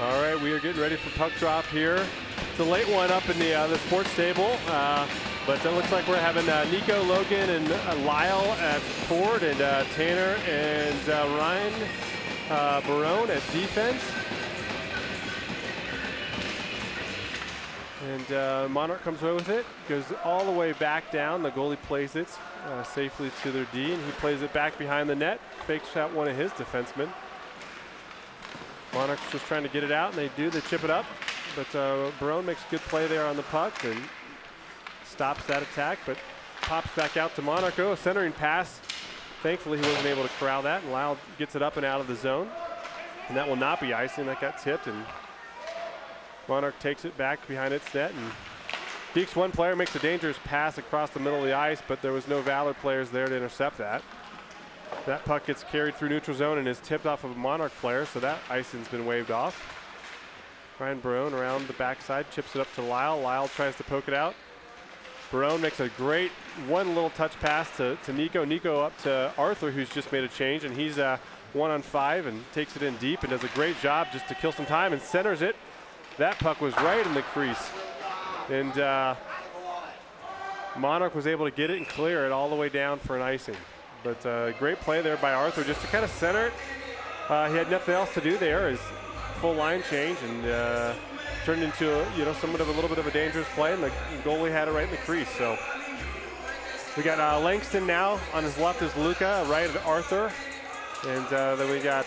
All right, we are getting ready for puck drop here. It's a late one up in the sports table, but it looks like we're having Nico, Logan, and Lyle at forward, and Tanner and Ryan Barone at defense. And Monarch comes away with it, goes all the way back down. The goalie plays it safely to their D, and he plays it back behind the net, fakes out one of his defensemen. Monarch's just trying to get it out, and they do. They chip it up, but Barone makes a good play there on the puck and stops that attack, but pops back out to Monarch. Oh, a centering pass. Thankfully, he wasn't able to corral that, and Lyle gets it up and out of the zone. And that will not be icing. That got tipped, and Monarch takes it back behind its net. And Deeks, one player, makes a dangerous pass across the middle of the ice, but there was no Valor players there to intercept that. That puck gets carried through neutral zone and is tipped off of a Monarch player, so that icing's been waved off. Ryan Barone around the backside, chips it up to Lyle. Lyle tries to poke it out. Barone makes a great one little touch pass to Nico. Nico up to Arthur, who's just made a change, and he's 1-on-5 and takes it in deep and does a great job just to kill some time and centers it. That puck was right in the crease. And Monarch was able to get it and clear it all the way down for an icing. But great play there by Arthur just to kind of center it. He had nothing else to do there. His full line change and turned into somewhat of a little bit of a dangerous play, and the goalie had it right in the crease. So we got Langston now. On his left is Luca, right at Arthur. And then we got,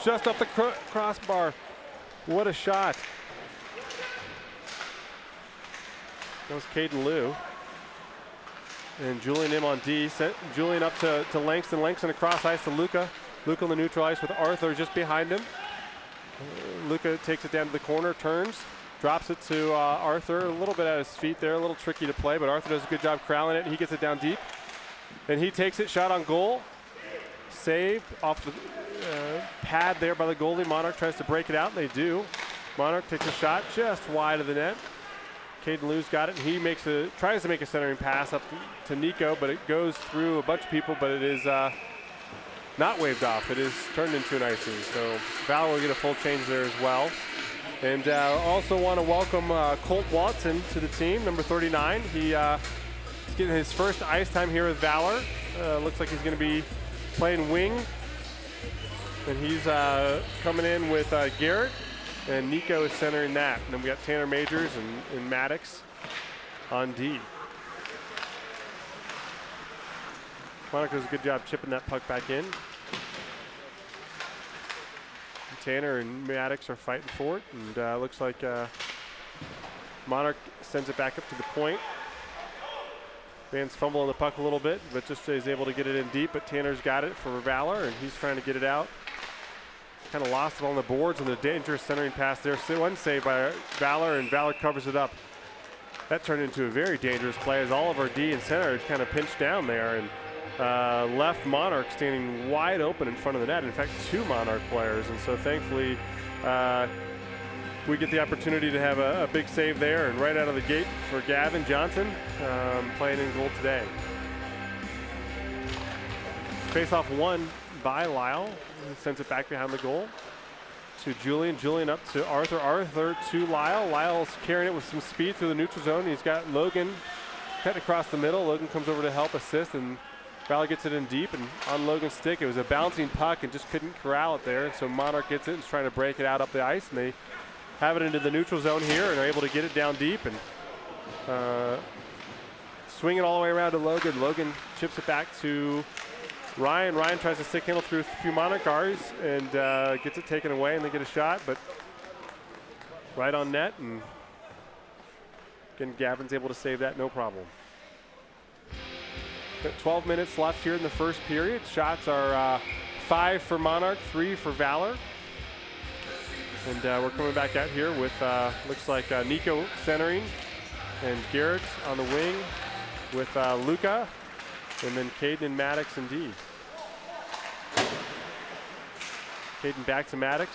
just up the crossbar. What a shot. That was Caden Liu. And Julian in on D. Sent Julian up to Langston. Langston across ice to Luca. Luca on the neutral ice with Arthur just behind him. Luca takes it down to the corner, turns, drops it to Arthur. A little bit at his feet there, a little tricky to play, but Arthur does a good job corralling it. He gets it down deep. And he takes it, shot on goal. Saved off the pad there by the goalie. Monarch tries to break it out, and they do. Monarch takes a shot just wide of the net. Caden Liu's got it, and he tries to make a centering pass up to Nico, but it goes through a bunch of people, but it is not waved off. It is turned into an icing. So Valor will get a full change there as well. And also want to welcome Colt Watson to the team, number 39. He's getting his first ice time here with Valor. Looks like he's going to be playing wing. And he's coming in with Garrett. And Nico is centering that. And then we got Tanner Majors and Maddox on D. Monarch does a good job chipping that puck back in. Tanner and Maddox are fighting for it. And looks like Monarch sends it back up to the point. Van's fumbling the puck a little bit, but just is able to get it in deep. But Tanner's got it for Valor, and he's trying to get it out. Kind of lost it on the boards, and the dangerous centering pass there. One save by Valor, and Valor covers it up. That turned into a very dangerous play as all of our D and center kind of pinched down there and left Monarch standing wide open in front of the net. In fact, two Monarch players, and so thankfully we get the opportunity to have a big save there, and right out of the gate for Gavin Johnson playing in goal today. Face-off won by Lyle. He sends it back behind the goal to Julian. Julian up to Arthur. Arthur to Lyle. Lyle's carrying it with some speed through the neutral zone. He's got Logan cutting across the middle. Logan comes over to help assist, and Valor gets it in deep, and on Logan's stick, it was a bouncing puck and just couldn't corral it there. So Monarch gets it and is trying to break it out up the ice, and they have it into the neutral zone here and are able to get it down deep and swing it all the way around to Logan. Logan chips it back to Ryan. Ryan tries to stick handle through a few Monarch guards and gets it taken away, and they get a shot, but right on net, and again, Gavin's able to save that, no problem. Got 12 minutes left here in the first period. Shots are 5 for Monarch, 3 for Valor. And we're coming back out here with, looks like Nico centering and Garrett on the wing with Luca, and then Caden and Maddox and D. Caden back to Maddox.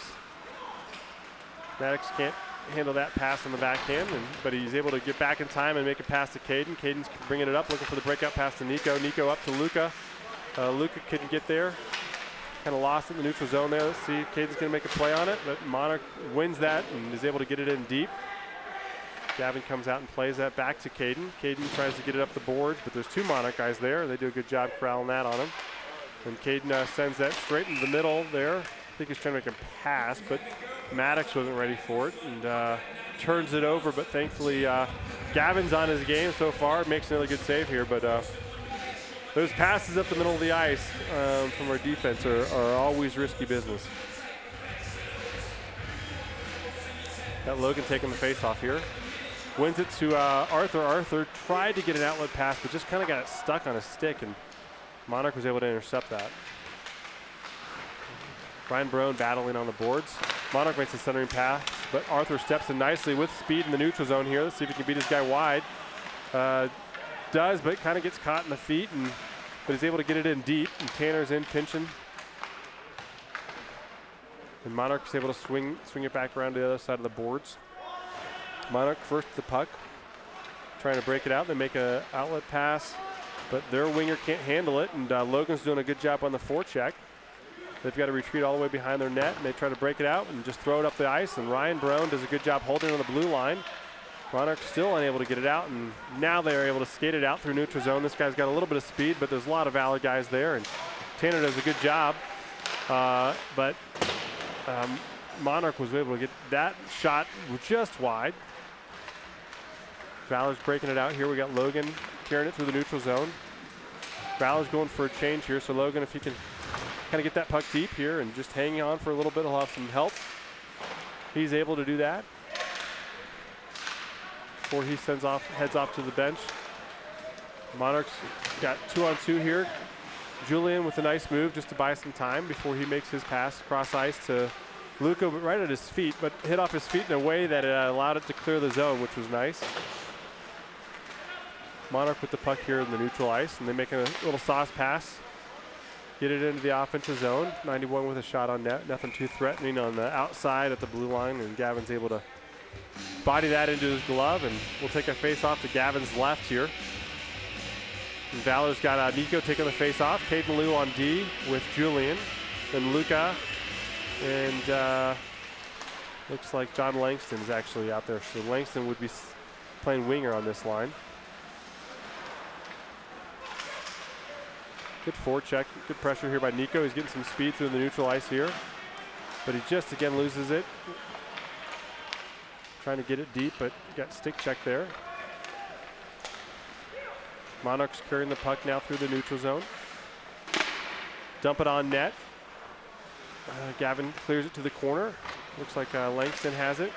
Maddox can't handle that pass on the backhand, but he's able to get back in time and make a pass to Caden. Caden's bringing it up, looking for the breakout pass to Nico. Nico up to Luca. Luca couldn't get there. kind of lost in the neutral zone there. Let's see, Caden's going to make a play on it, but Monarch wins that and is able to get it in deep. Gavin comes out and plays that back to Caden. Caden tries to get it up the boards, but there's 2 Monarch guys there. They do a good job corralling that on him. And Caden sends that straight into the middle there. I think he's trying to make a pass, but Maddox wasn't ready for it and turns it over, but thankfully Gavin's on his game so far. Makes another good save here, but those passes up the middle of the ice from our defense are always risky business. Got Logan taking the face off here. Wins it to Arthur. Arthur tried to get an outlet pass, but just kind of got it stuck on a stick, and Monarch was able to intercept that. Ryan Brown battling on the boards. Monarch makes a centering pass, but Arthur steps in nicely with speed in the neutral zone here. Let's see if he can beat this guy wide. Does, but kind of gets caught in the feet, but he's able to get it in deep, and Tanner's in pinching. And Monarch's able to swing it back around to the other side of the boards. Monarch first to the puck, trying to break it out. They make an outlet pass, but their winger can't handle it, and Logan's doing a good job on the forecheck. They've got to retreat all the way behind their net, and they try to break it out and just throw it up the ice, and Ryan Brown does a good job holding it on the blue line. Monarch still unable to get it out, and now they're able to skate it out through neutral zone. This guy's got a little bit of speed, but there's a lot of Valor guys there, and Tanner does a good job, but Monarch was able to get that shot just wide. Valor's breaking it out here. We got Logan carrying it through the neutral zone. Valor's going for a change here, so Logan, if he can kind of get that puck deep here and just hanging on for a little bit, he'll have some help. He's able to do that before he heads off to the bench. Monarch's got 2-on-2 here. Julian with a nice move just to buy some time before he makes his pass across ice to Luca, but right at his feet, but hit off his feet in a way that allowed it to clear the zone, which was nice. Monarch with the puck here in the neutral ice, and they make a little sauce pass. Get it into the offensive zone. 91 with a shot on net. Nothing too threatening on the outside at the blue line, and Gavin's able to body that into his glove, and we'll take a face off to Gavin's left here. And Valor's got Nico taking the face off. Caden Liu on D with Julian. Then Luca, and looks like John Langston is actually out there. So Langston would be playing winger on this line. Good forecheck, good pressure here by Nico. He's getting some speed through the neutral ice here, but he just again loses it. Trying to get it deep, but got stick check there. Monarch's carrying the puck now through the neutral zone. Dump it on net. Gavin clears it to the corner. Looks like Langston has it.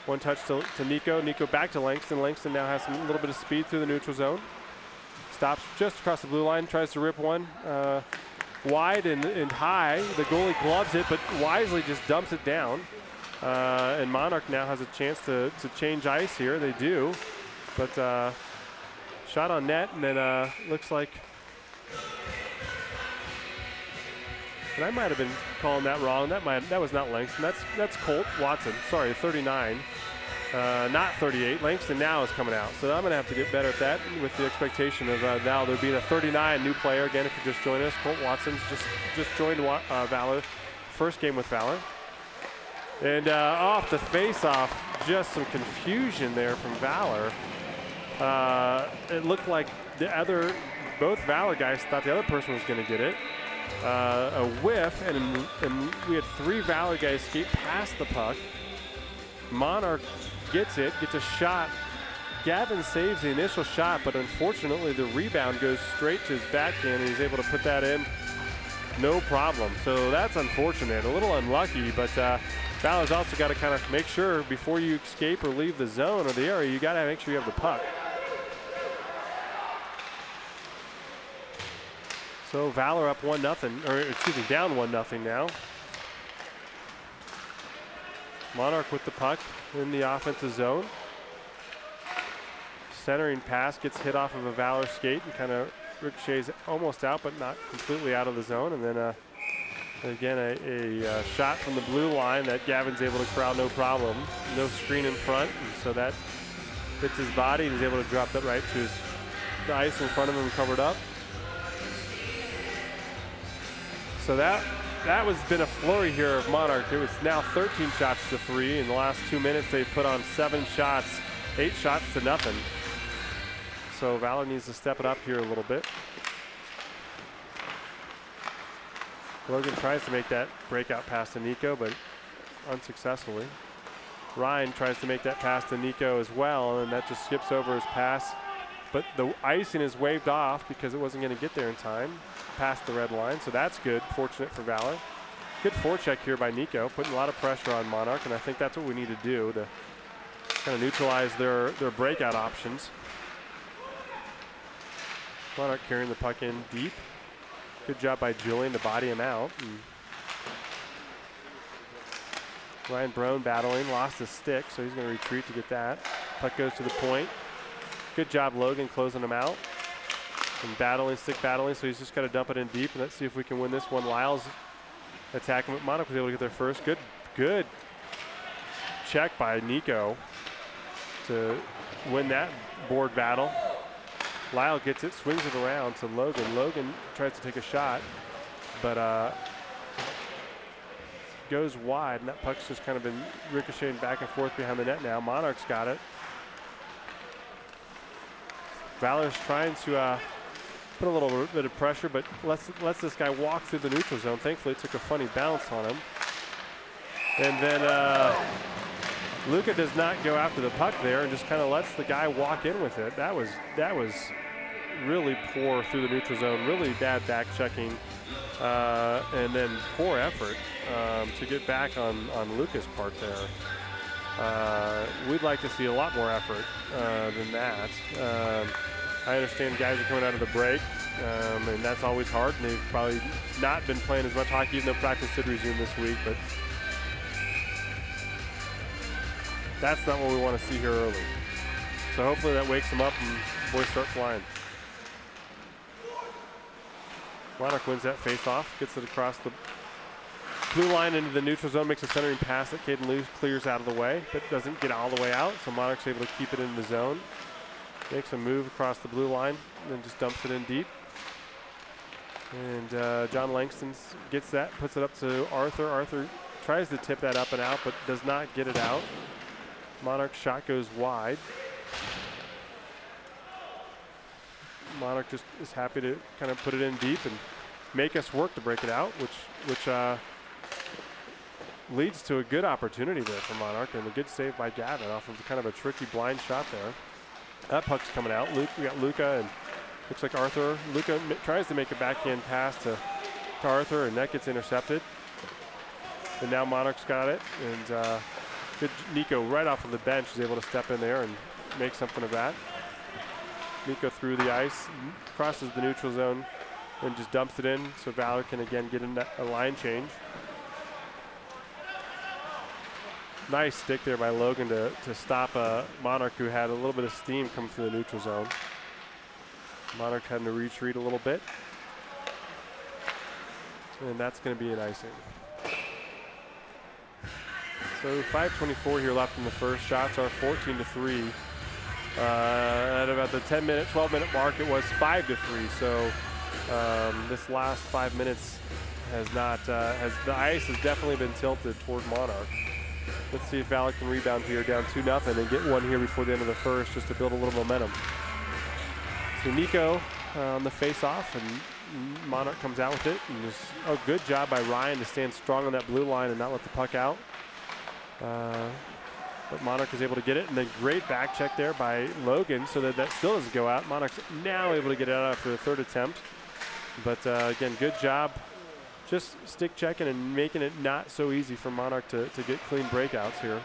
One touch to Nico. Nico back to Langston. Langston now has a little bit of speed through the neutral zone. Stops just across the blue line, tries to rip one wide and high. The goalie gloves it, but wisely just dumps it down. And Monarch now has a chance to change ice here. They do, but shot on net, and then looks like, and I might have been calling that wrong. That was not Langston. That's Colt Watson. Sorry, 39. Not 38. Langston now is coming out. So I'm going to have to get better at that with the expectation of now there being a 39 new player. Again, if you're just joining us, Colt Watson's just joined Valor. First game with Valor. And off the face-off, just some confusion there from Valor. It looked like both Valor guys thought the other person was going to get it. A whiff, and we had 3 Valor guys skate past the puck. Monarch gets a shot. Gavin saves the initial shot, but unfortunately the rebound goes straight to his backhand, and he's able to put that in no problem. So that's unfortunate, a little unlucky, but Valor's also got to kind of make sure before you escape or leave the zone or the area, you got to make sure you have the puck. So Valor up 1-0, or excuse me, down 1-0 now. Monarch with the puck in the offensive zone. Centering pass gets hit off of a Valor skate and kind of ricochets almost out, but not completely out of the zone. And then again, a shot from the blue line that Gavin's able to corral no problem. No screen in front, and so that hits his body, and he's able to drop that right to the ice in front of him, covered up. So that that was been a flurry here of Monarch. It was now 13 shots to 3. In the last 2 minutes, they've put on 7 shots, 8 shots to nothing. So Valor needs to step it up here a little bit. Logan tries to make that breakout pass to Nico, but unsuccessfully. Ryan tries to make that pass to Nico as well, and that just skips over his pass. But the icing is waved off because it wasn't going to get there in time, past the red line, so that's good, fortunate for Valor. Good forecheck here by Nico, putting a lot of pressure on Monarch, and I think that's what we need to do to kind of neutralize their breakout options. Monarch carrying the puck in deep. Good job by Julian to body him out. And Ryan Brown battling, lost his stick, so he's going to retreat to get that. Puck goes to the point. Good job, Logan, closing him out. And battling, stick battling, so he's just got to dump it in deep. And let's see if we can win this one. Lyle's attacking, but Monarch was able to get there first. Good check by Nico to win that board battle. Lyle gets it, swings it around to Logan. Logan tries to take a shot, but goes wide, and that puck's just kind of been ricocheting back and forth behind the net now. Monarch's got it. Valor's trying to put a little bit of pressure, but lets this guy walk through the neutral zone. Thankfully, it took a funny bounce on him. And then Luca does not go after the puck there and just kind of lets the guy walk in with it. That was really poor through the neutral zone, really bad back checking, and then poor effort to get back on Luca's part there. We'd like to see a lot more effort than that. I understand guys are coming out of the break, and that's always hard, and they've probably not been playing as much hockey, even though practice did resume this week, but that's not what we want to see here early. So hopefully that wakes them up and boys start flying. Monarch wins that face-off, gets it across the blue line into the neutral zone, makes a centering pass that Caden Lou clears out of the way, but doesn't get all the way out, so Monarch's able to keep it in the zone. Makes a move across the blue line, and then just dumps it in deep. And John Langston gets that, puts it up to Arthur. Arthur tries to tip that up and out, but does not get it out. Monarch's shot goes wide. Monarch just is happy to kind of put it in deep and make us work to break it out, which leads to a good opportunity there for Monarch, and a good save by Gavin off of kind of a tricky blind shot there. That puck's coming out. We got Luca, and looks like Arthur. Luca tries to make a backhand pass to Arthur, and that gets intercepted. And now Monarch's got it, and good Nico right off of the bench is able to step in there and make something of that. Nico through the ice, crosses the neutral zone, and just dumps it in so Valor can again get in a line change. Nice stick there by Logan to stop Monarch, who had a little bit of steam come through the neutral zone. Monarch having to retreat a little bit. And that's going to be an icing. So 5:24 here left in the first. Shots are 14-3. At about the 12-minute mark, it was 5-3. So this last 5 minutes has not, the ice has definitely been tilted toward Monarch. Let's see if Valor can rebound here down 2-0 and get one here before the end of the first just to build a little momentum. So Nico on the face-off, and Monarch comes out with it. And just a good job by Ryan to stand strong on that blue line and not let the puck out. But Monarch is able to get it, and then great back check there by Logan so that still doesn't go out. Monarch's now able to get it out after the third attempt. But again, good job just stick checking and making it not so easy for Monarch to get clean breakouts here.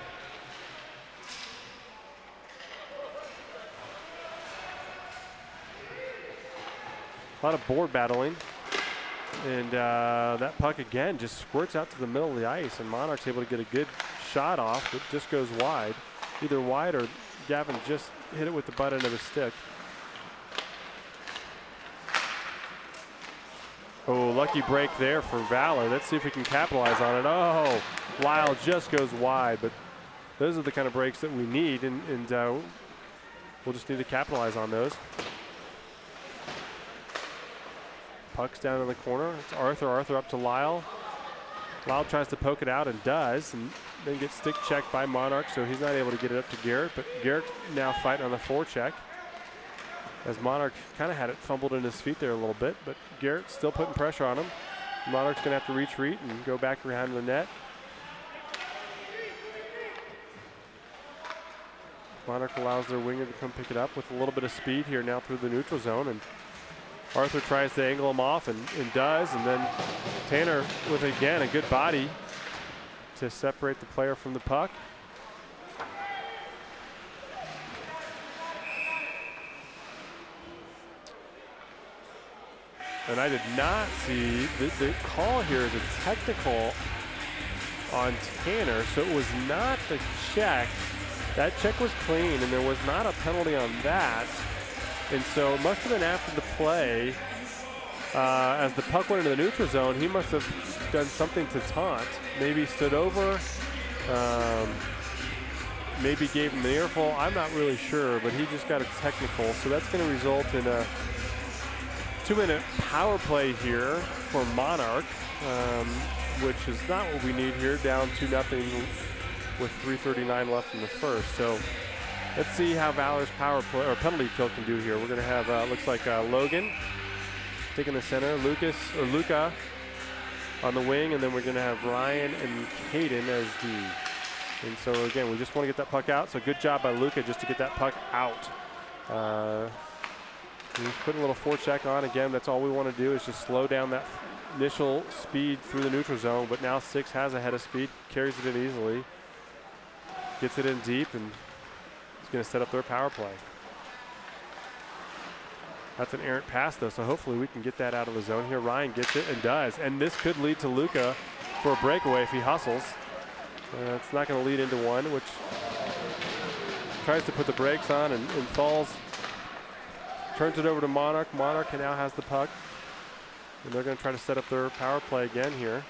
A lot of board battling. And that puck again just squirts out to the middle of the ice, and Monarch's able to get a good shot off, but just goes wide. Either wide or Gavin just hit it with the butt end of his stick. Oh, lucky break there for Valor. Let's see if we can capitalize on it. Oh, Lyle just goes wide, but those are the kind of breaks that we need, and we'll just need to capitalize on those. Puck's down in the corner. It's Arthur. Arthur up to Lyle. Lau tries to poke it out and does, and then gets stick checked by Monarch, so he's not able to get it up to Garrett, but Garrett now fighting on the forecheck. As Monarch kind of had it fumbled in his feet there a little bit, but Garrett still putting pressure on him. Monarch's gonna have to retreat and go back behind the net. Monarch allows their winger to come pick it up with a little bit of speed here now through the neutral zone, and Arthur tries to angle him off and does, and then Tanner with, again, a good body to separate the player from the puck. And I did not see the call here is a technical on Tanner, so it was not the check. That check was clean, and there was not a penalty on that. And so it must have been after the play, as the puck went into the neutral zone, he must have done something to taunt. Maybe stood over, maybe gave him the earful. I'm not really sure, but he just got a technical. So that's going to result in a 2-minute power play here for Monarch, which is not what we need here, down 2-0 with 3:39 left in the first. So let's see how Valor's power play or penalty kill can do here. We're going to have, looks like Logan taking the center, Luca on the wing, and then we're going to have Ryan and Caden as D. And so again, we just want to get that puck out. So good job by Luca just to get that puck out. He's putting a little forecheck on. Again, that's all we want to do is just slow down that initial speed through the neutral zone. But now 6 has a head of speed, carries it in easily, gets it in deep, and he's going to set up their power play. That's an errant pass, though, so hopefully we can get that out of the zone here. Ryan gets it and does. And this could lead to Luca for a breakaway if he hustles. It's not going to lead into one, which tries to put the brakes on and falls. Turns it over to Monarch. Monarch now has the puck. And they're going to try to set up their power play again here.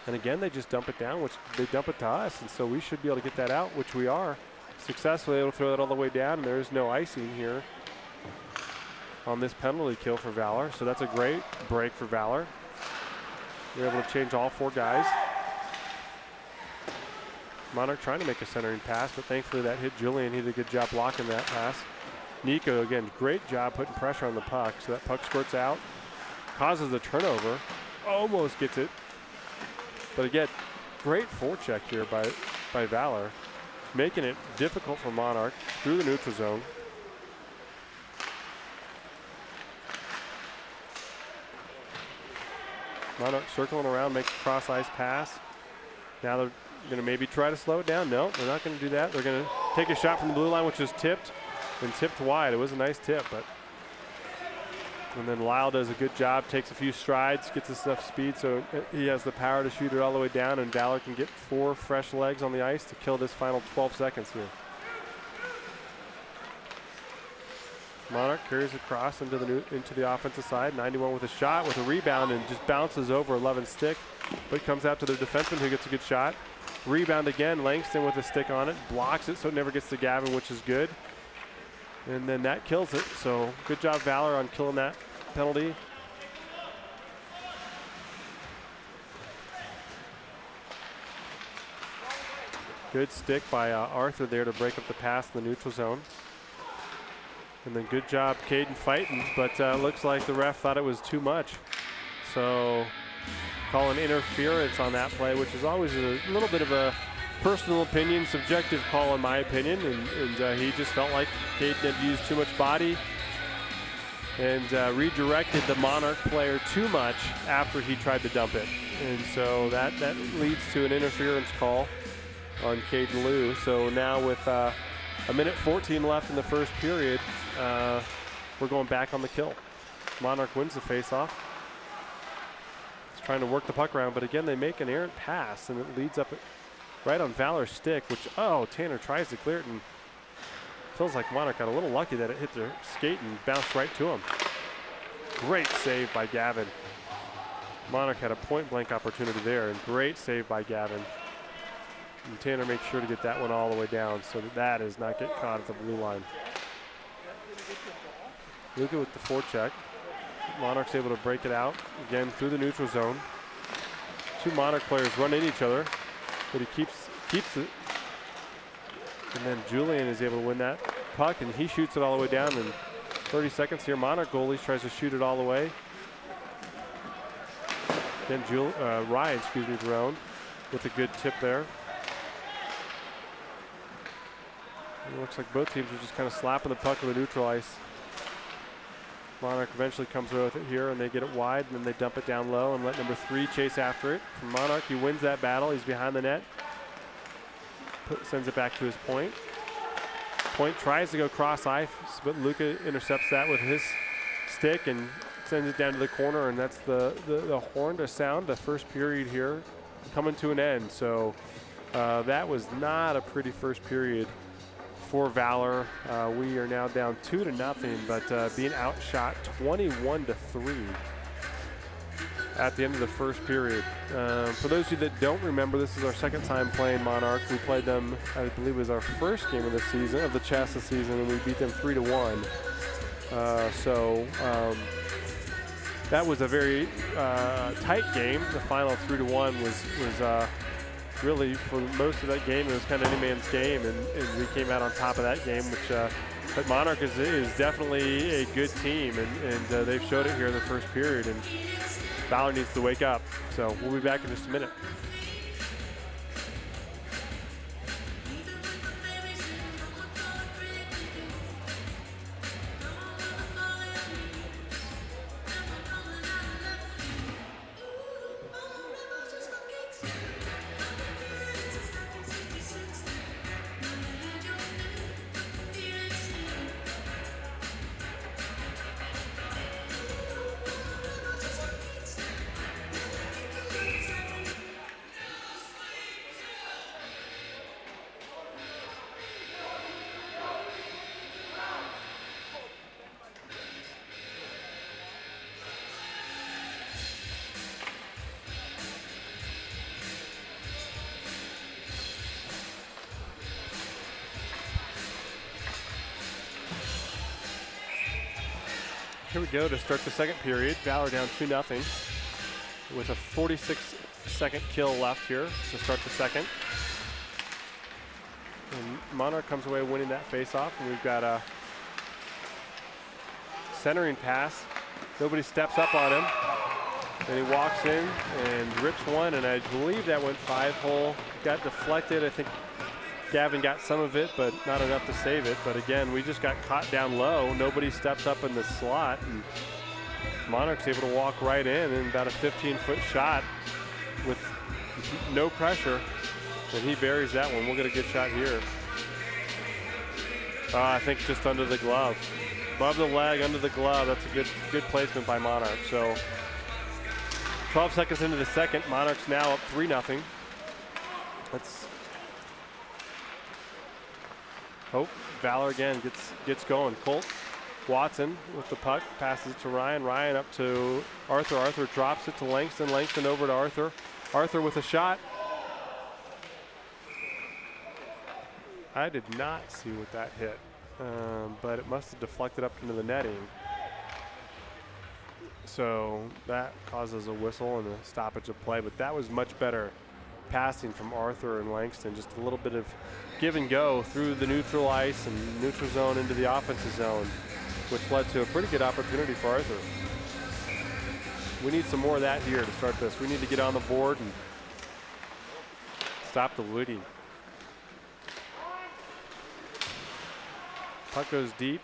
And again, they just dump it down, which they dump it to us. And so we should be able to get that out, which we are. Successfully able to throw that all the way down, and there is no icing here on this penalty kill for Valor. So that's a great break for Valor. They're able to change all 4 guys. Monarch trying to make a centering pass, but thankfully that hit Julian. He did a good job blocking that pass. Nico, again, great job putting pressure on the puck. So that puck squirts out, causes the turnover, almost gets it. But again, great forecheck here by Valor, making it difficult for Monarch through the neutral zone. Monarch circling around, makes a cross ice pass. Now they're going to maybe try to slow it down. No, they're not going to do that. They're going to take a shot from the blue line, which is tipped and tipped wide. It was a nice tip, but. And then Lyle does a good job, takes a few strides, gets us enough speed so he has the power to shoot it all the way down, and Valor can get 4 fresh legs on the ice to kill this final 12 seconds here. Monarch carries across into the offensive side. 91 with a shot, with a rebound, and just bounces over 11 stick, but comes out to the defenseman who gets a good shot. Rebound again, Langston with a stick on it, blocks it so it never gets to Gavin, which is good. And then that kills it. So good job, Valor, on killing that penalty. Good stick by Arthur there to break up the pass in the neutral zone. And then good job, Caden, fighting, but looks like the ref thought it was too much. So calling interference on that play, which is always a little bit of a personal opinion, subjective call in my opinion, and he just felt like Caden had used too much body and redirected the Monarch player too much after he tried to dump it. And so that leads to an interference call on Caden Liu. So now with a minute 14 left in the first period, we're going back on the kill. Monarch wins the faceoff. He's trying to work the puck around, but again, they make an errant pass, and it leads up right on Valor's stick, which, Tanner tries to clear it, and feels like Monarch got a little lucky that it hit their skate and bounced right to him. Great save by Gavin. Monarch had a point-blank opportunity there, and great save by Gavin. And Tanner makes sure to get that one all the way down so that does not get caught at the blue line. Luca with the forecheck. Monarch's able to break it out again through the neutral zone. two Monarch players run into each other, but he keeps it. And then Julian is able to win that puck, and he shoots it all the way down in 30 seconds here. Monarch goalies tries to shoot it all the way. Then Ryan, Brown with a good tip there. It looks like both teams are just kind of slapping the puck with the neutral ice. Monarch eventually comes away with it here, and they get it wide, and then they dump it down low and let number 3 chase after it. For Monarch, he wins that battle. He's behind the net. Sends it back to his point. Point tries to go cross ice, but Luca intercepts that with his stick and sends it down to the corner, and that's the horn to sound. The first period here coming to an end. So that was not a pretty first period for Valor. We are now down 2-0, but being outshot 21-3 at the end of the first period. For those of you that don't remember, this is our second time playing Monarch. We played them, I believe it was our first game of the season, of the Chassa season, and we beat them 3-1. That was a very tight game. The final 3-1 was really, for most of that game, it was kind of any man's game, and we came out on top of that game, which but Monarch is definitely a good team, and they've showed it here in the first period, and Valor needs to wake up. So we'll be back in just a minute. Here we go to start the second period. Valor down 2-0 with a 46-second kill left here to start the second. And Monarch comes away winning that face-off, and we've got a centering pass. Nobody steps up on him, and he walks in and rips one, and I believe that went 5-hole. Got deflected. I think Gavin got some of it, but not enough to save it. But again, we just got caught down low. Nobody steps up in the slot, and Monarch's able to walk right in, and about a 15-foot shot with no pressure, and he buries that one. We'll get a good shot here. I think just under the glove. Above the leg, under the glove. That's a good placement by Monarch. So 12 seconds into the second, Monarch's now up 3-0. Let's hope Valor again gets going. Colt Watson with the puck, passes it to Ryan. Ryan up to Arthur. Arthur drops it to Langston. Langston over to Arthur. Arthur with a shot. I did not see what that hit, but it must have deflected up into the netting. So that causes a whistle and a stoppage of play, but that was much better passing from Arthur and Langston. Just a little bit of give and go through the neutral ice and neutral zone into the offensive zone, which led to a pretty good opportunity for Arthur. We need some more of that here to start this. We need to get on the board and stop the looting. Puck goes deep.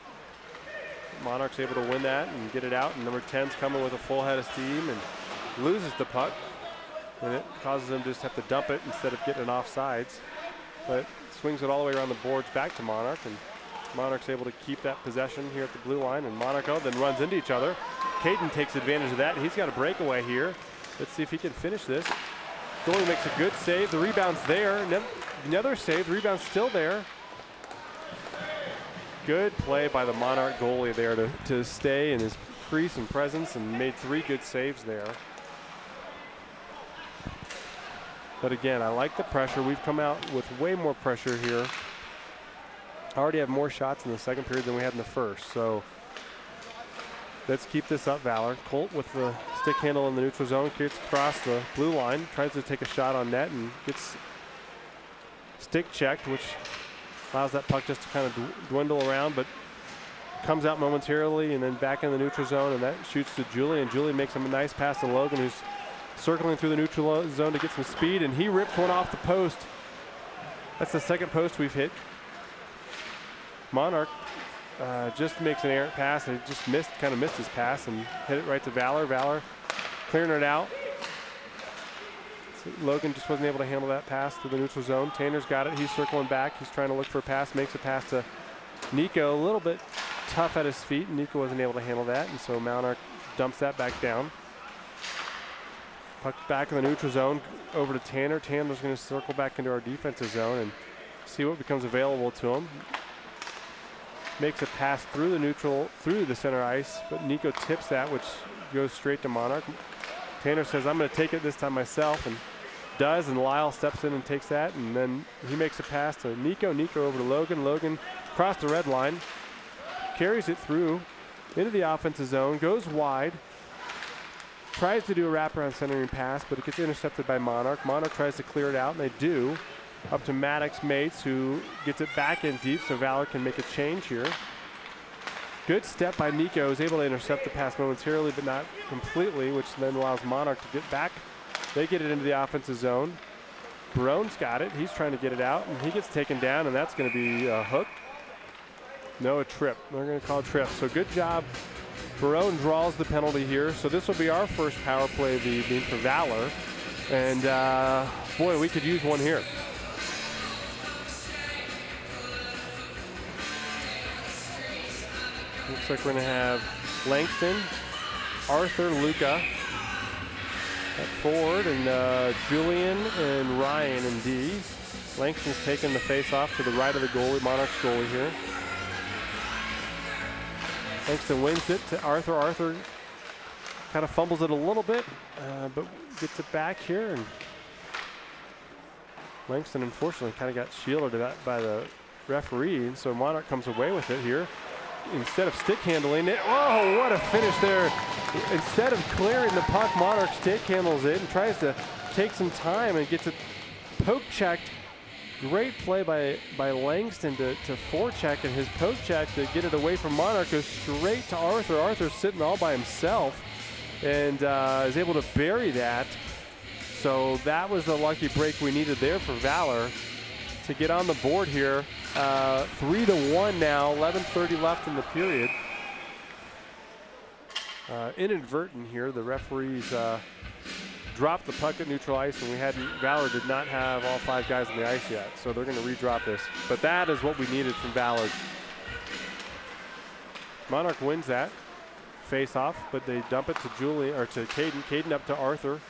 Monarch's able to win that and get it out, and number 10's coming with a full head of steam and loses the puck, and it causes them to just have to dump it instead of getting it offsides. But swings it all the way around the boards back to Monarch, and Monarch's able to keep that possession here at the blue line, and Monarch then runs into each other. Caden takes advantage of that, and he's got a breakaway here. Let's see if he can finish this. Goalie makes a good save. The rebound's there. Another save. The rebound's still there. Good play by the Monarch goalie there to stay in his crease and presence, and made 3 good saves there. But again, I like the pressure. We've come out with way more pressure here. I already have more shots in the second period than we had in the first. So Let's keep this up, Valor. Colt with the stick handle in the neutral zone, gets across the blue line, tries to take a shot on net and gets stick checked, which allows that puck just to kind of dwindle around, but comes out momentarily and then back in the neutral zone, and that shoots to Julie, and Julie makes a nice pass to Logan, who's circling through the neutral zone to get some speed, and he rips one off the post. That's the second post we've hit. Monarch just makes an errant pass, and just kind of missed his pass and hit it right to Valor. Valor clearing it out. So Logan just wasn't able to handle that pass to the neutral zone. Tanner's got it. He's circling back. He's trying to look for a pass. Makes a pass to Nico. A little bit tough at his feet. Nico wasn't able to handle that, and so Monarch dumps that back down. Puck back in the neutral zone over to Tanner. Tanner's going to circle back into our defensive zone and see what becomes available to him. Makes a pass through the neutral, through the center ice, but Nico tips that, which goes straight to Monarch. Tanner says, I'm going to take it this time myself, and does, and Lyle steps in and takes that, and then he makes a pass to Nico. Nico over to Logan. Logan across the red line, carries it through into the offensive zone, goes wide, tries to do a wraparound centering pass, but it gets intercepted by Monarch. Monarch tries to clear it out, and they do, up to Maddox Mates, who gets it back in deep so Valor can make a change here. Good step by Nico, is able to intercept the pass momentarily but not completely, which then allows Monarch to get back. They get it into the offensive zone. Barone's got it. He's trying to get it out, and he gets taken down, and that's going to be a hook. No, a trip. They're going to call a trip. So good job. Barone draws the penalty here. So this will be our first power play of the evening for Valor. And boy, we could use one here. Looks like we're going to have Langston, Arthur, Luca at forward, and Julian and Ryan in D. Langston's taking the face-off to the right of the goalie, Monarch's goalie here. Langston wins it to Arthur. Arthur kind of fumbles it a little bit, but gets it back here. And Langston, unfortunately, kind of got shielded by the referee, and so Monarch comes away with it here. Instead of stick handling it, oh, what a finish there. Instead of clearing the puck, Monarch stick handles it and tries to take some time and gets it poke checked. Great play by Langston to forecheck, and his poke check to get it away from Monarch goes straight to Arthur. Arthur's sitting all by himself and is able to bury that. So that was the lucky break we needed there for Valor to get on the board here. 3-1 now, 11:30 left in the period. Inadvertent here, the referees dropped the puck at neutral ice, and Valor did not have all 5 guys on the ice yet, so they're going to redrop this. But that is what we needed from Valor. Monarch wins that face-off, but they dump it to Julie, or to Caden. Caden up to Arthur.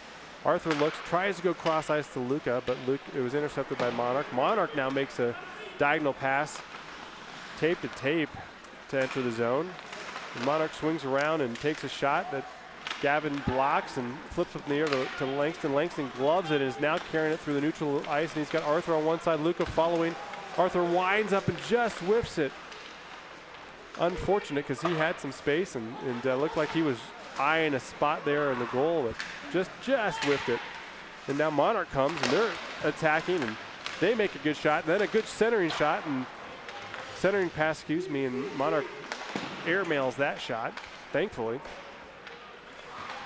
Arthur looks, tries to go cross ice to Luca, but it was intercepted by Monarch. Monarch now makes a diagonal pass, tape to tape, to enter the zone. And Monarch swings around and takes a shot that Gavin blocks and flips up in the air to Langston. Langston gloves it and is now carrying it through the neutral ice, and he's got Arthur on one side, Luca following. Arthur winds up and just whiffs it. Unfortunate, because he had some space and looked like he was eyeing a spot there in the goal, but just whiffed it. And now Monarch comes and they're attacking, and they make a good shot, then a good centering shot, and centering pass, and Monarch airmails that shot, thankfully.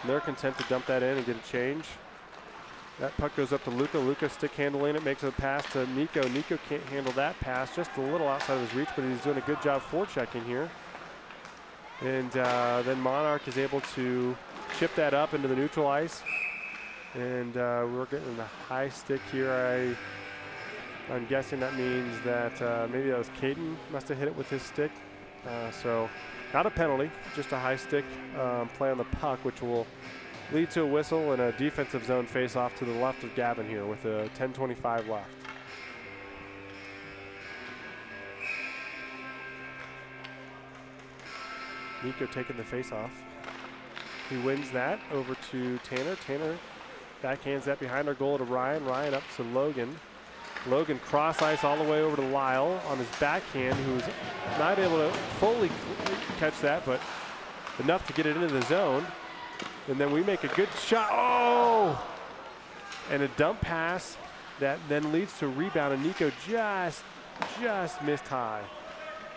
And they're content to dump that in and get a change. That puck goes up to Luca. Luca stick handling it, makes a pass to Nico. Nico can't handle that pass, just a little outside of his reach, but he's doing a good job forechecking here. And then Monarch is able to chip that up into the neutral ice. And we're getting the high stick here. I'm guessing that means that maybe that was Caden, must have hit it with his stick. So not a penalty, just a high stick play on the puck, which will lead to a whistle and a defensive zone face-off to the left of Gavin here with a 10:25 left. Nico taking the face-off. He wins that over to Tanner. Tanner backhands that behind our goal to Ryan. Ryan up to Logan. Logan cross ice all the way over to Lyle on his backhand, who's not able to fully catch that, but enough to get it into the zone. And then we make a good shot. Oh! And a dump pass that then leads to a rebound, and Nico just missed high.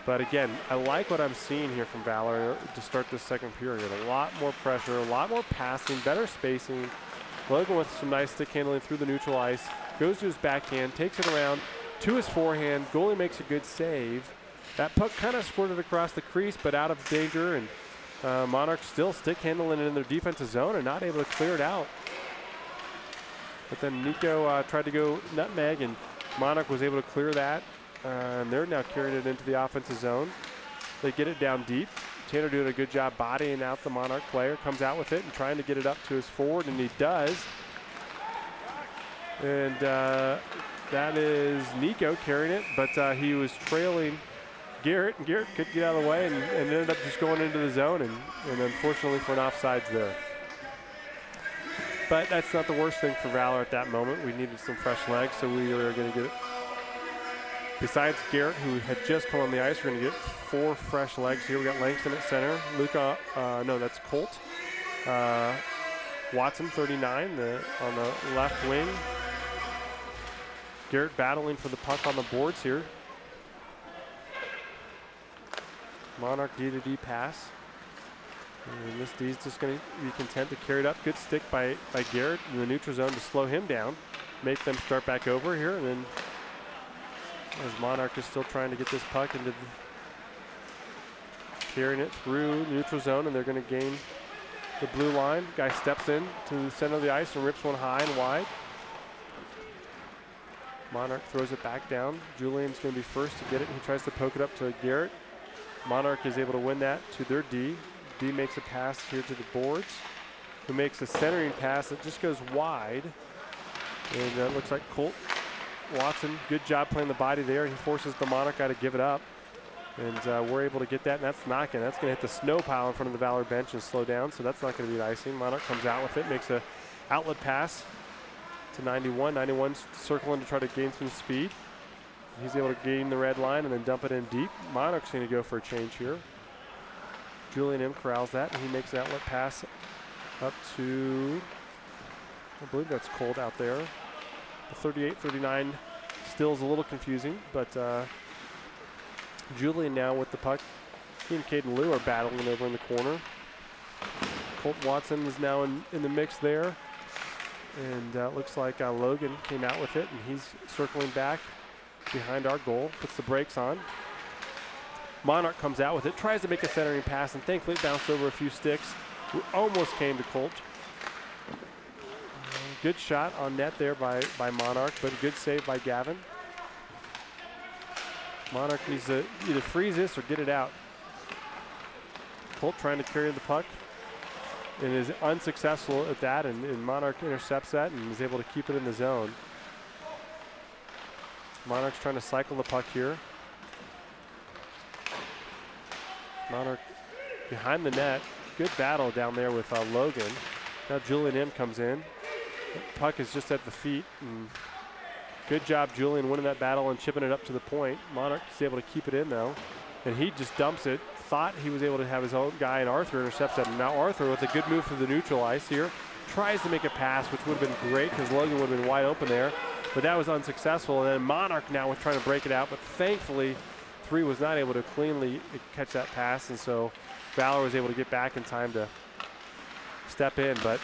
But again, I like what I'm seeing here from Valor to start this second period. A lot more pressure, a lot more passing, better spacing. Logan with some nice stick handling through the neutral ice. Goes to his backhand, takes it around to his forehand. Goalie makes a good save. That puck kind of squirted across the crease, but out of danger. And Monarch still stick handling it in their defensive zone and not able to clear it out. But then Nico tried to go nutmeg, and Monarch was able to clear that. And they're now carrying it into the offensive zone. They get it down deep. Tanner doing a good job bodying out the Monarch player. Comes out with it and trying to get it up to his forward, and he does. And that is Nico carrying it, but he was trailing Garrett, and Garrett could get out of the way and ended up just going into the zone, and unfortunately for an offsides there. But that's not the worst thing for Valor at that moment. We needed some fresh legs, so we were going to get it. Besides Garrett, who had just come on the ice, we're going to get 4 fresh legs here. We got Langston at center. Luca, no, that's Colt. Watson, 39, on the left wing. Garrett battling for the puck on the boards here. Monarch D-to-D pass. And this D's just going to be content to carry it up. Good stick by Garrett in the neutral zone to slow him down. Make them start back over here, and then as Monarch is still trying to get this puck into carrying it through neutral zone, and they're going to gain the blue line. Guy steps in to the center of the ice and rips one high and wide. Monarch throws it back down. Julian's going to be first to get it. He tries to poke it up to Garrett. Monarch is able to win that to their D. D makes a pass here to the boards, who makes a centering pass that just goes wide. And it looks like Colt Watson, good job playing the body there. He forces the Monarch guy to give it up. And we're able to get that, and that's not going to, that's going to hit the snow pile in front of the Valor bench and slow down, so that's not going to be icing. Monarch comes out with it, makes a outlet pass to 91. 91's circling to try to gain some speed. He's able to gain the red line and then dump it in deep. Monarch's going to go for a change here. Julian M corrals that, and he makes an outlet pass up to, I believe that's Colt out there. The 38-39 still is a little confusing, but Julian now with the puck. He and Caden Liu are battling over in the corner. Colt Watson is now in the mix there. And looks like Logan came out with it, and he's circling back behind our goal, puts the brakes on. Monarch comes out with it, tries to make a centering pass, and thankfully it bounced over a few sticks. We almost came to Colt. Good shot on net there by Monarch, but a good save by Gavin. Monarch needs to either freeze this or get it out. Colt trying to carry the puck and is unsuccessful at that, and Monarch intercepts that and is able to keep it in the zone. Monarch's trying to cycle the puck here. Monarch behind the net. Good battle down there with Logan. Now Julian M comes in. The puck is just at the feet. And good job, Julian, winning that battle and chipping it up to the point. Monarch is able to keep it in, though. And he just dumps it. Thought he was able to have his own guy, and Arthur intercepts that. And now Arthur with a good move through the neutral ice here. Tries to make a pass, which would have been great because Logan would have been wide open there. But that was unsuccessful. And then Monarch now was trying to break it out. But thankfully, 3 was not able to cleanly catch that pass. And so Valor was able to get back in time to step in. But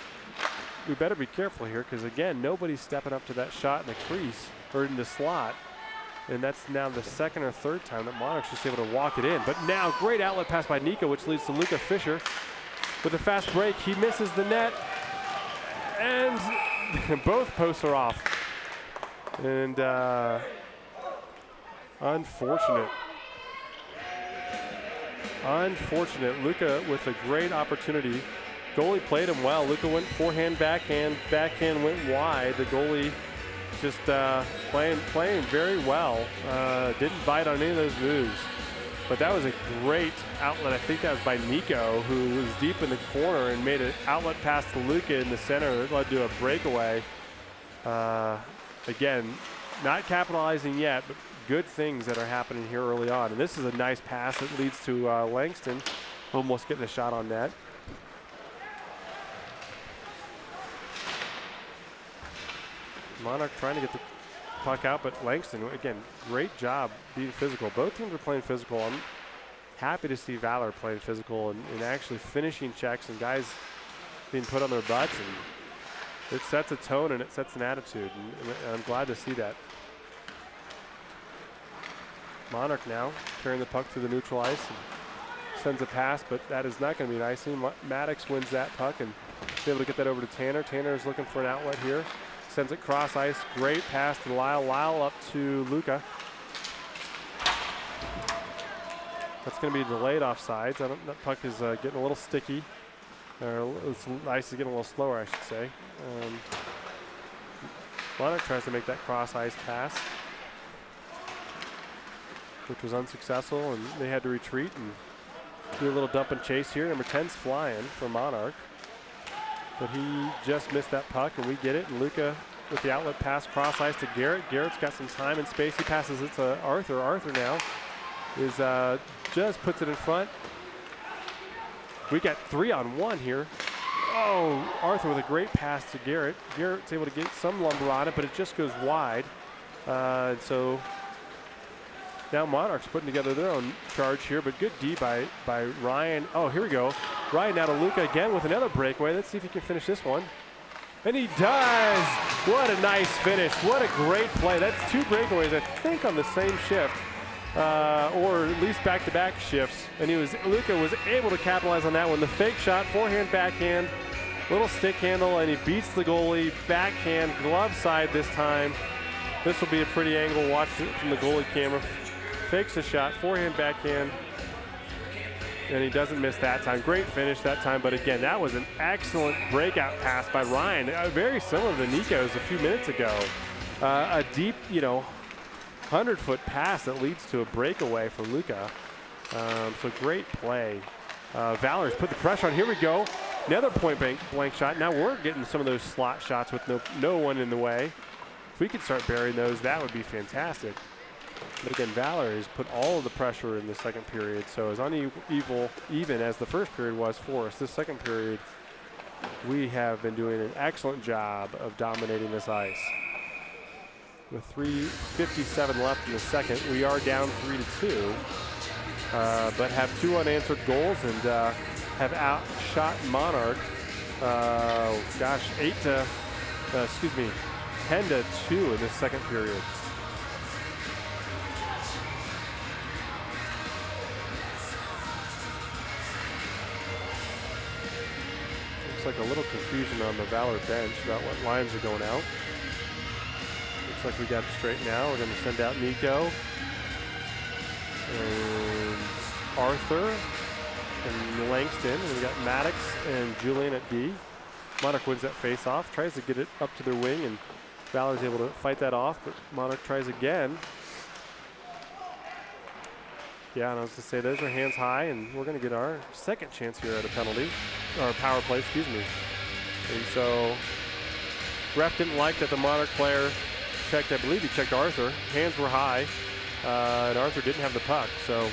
we better be careful here because, again, nobody's stepping up to that shot in the crease or in the slot. And that's now the second or third time that Monarch's just able to walk it in. But now great outlet pass by Nico, which leads to Luca Fisher. With a fast break, he misses the net. And both posts are off. And unfortunate. Unfortunate. Luca with a great opportunity. Goalie played him well. Luca went forehand, backhand went wide. The goalie just playing very well. Didn't bite on any of those moves. But that was a great outlet. I think that was by Nico, who was deep in the corner and made an outlet pass to Luca in the center that led to a breakaway. Again, not capitalizing yet, but good things that are happening here early on. And this is a nice pass that leads to Langston. almost getting a shot on net. Monarch trying to get the puck out, but Langston, again, great job being physical. Both teams are playing physical. I'm happy to see Valor playing physical and actually finishing checks and guys being put on their butts. And it sets a tone and it sets an attitude, and I'm glad to see that. Monarch now carrying the puck through the neutral ice and sends a pass, but that is not going to be an icing. Maddox wins that puck and is able to get that over to Tanner. Tanner is looking for an outlet here. Sends it cross ice. Great pass to Lyle. Lyle up to Luca. That's going to be delayed offsides. That puck is getting a little sticky. Ice is getting a little slower, I should say. Monarch tries to make that cross ice pass, which was unsuccessful, and they had to retreat and do a little dump and chase here. Number 10's flying for Monarch, but he just missed that puck, and we get it. And Luca with the outlet pass, cross ice to Garrett. Garrett's got some time and space. He passes it to Arthur. Arthur now is just puts it in front. We got 3-on-1 here. Oh, Arthur with a great pass to Garrett. Garrett's able to get some lumber on it, but it just goes wide. And so now Monarch's putting together their own charge here, but good D by Ryan. Oh, here we go. Ryan now to Luca again with another breakaway. Let's see if he can finish this one. And he does! What a nice finish. What a great play. That's 2 breakaways, I think, on the same shift, or at least back-to-back shifts. And Luca was able to capitalize on that one. The fake shot, forehand, backhand, little stick handle, and he beats the goalie. Backhand, glove side this time. This will be a pretty angle. Watch it from the goalie camera. Fakes the shot, forehand, backhand, and he doesn't miss that time. Great finish that time, but again, that was an excellent breakout pass by Ryan. Very similar to Nico's a few minutes ago. A deep, 100-foot pass that leads to a breakaway for Luca. So great play. Valor's put the pressure on. Here we go. Another point-blank shot. Now we're getting some of those slot shots with no one in the way. If we could start burying those, that would be fantastic. But again, Valor has put all of the pressure in the second period, so as even as the first period was for us, this second period, we have been doing an excellent job of dominating this ice. With 3:57 left in the second, we are down 3-2, but have 2 unanswered goals and have outshot Monarch. 10-2 in this second period. Looks like a little confusion on the Valor bench about what lines are going out. Looks like we got it straight now. We're going to send out Nico and Arthur and Langston. And we got Maddox and Julian at D. Monarch wins that face-off, tries to get it up to their wing, and Valor's able to fight that off, but Monarch tries again. Yeah, and I was going to say, those are hands high, and we're going to get our second chance here at a penalty, or power play, excuse me. And so, ref didn't like that the Monarch player checked, I believe he checked Arthur. Hands were high, and Arthur didn't have the puck, so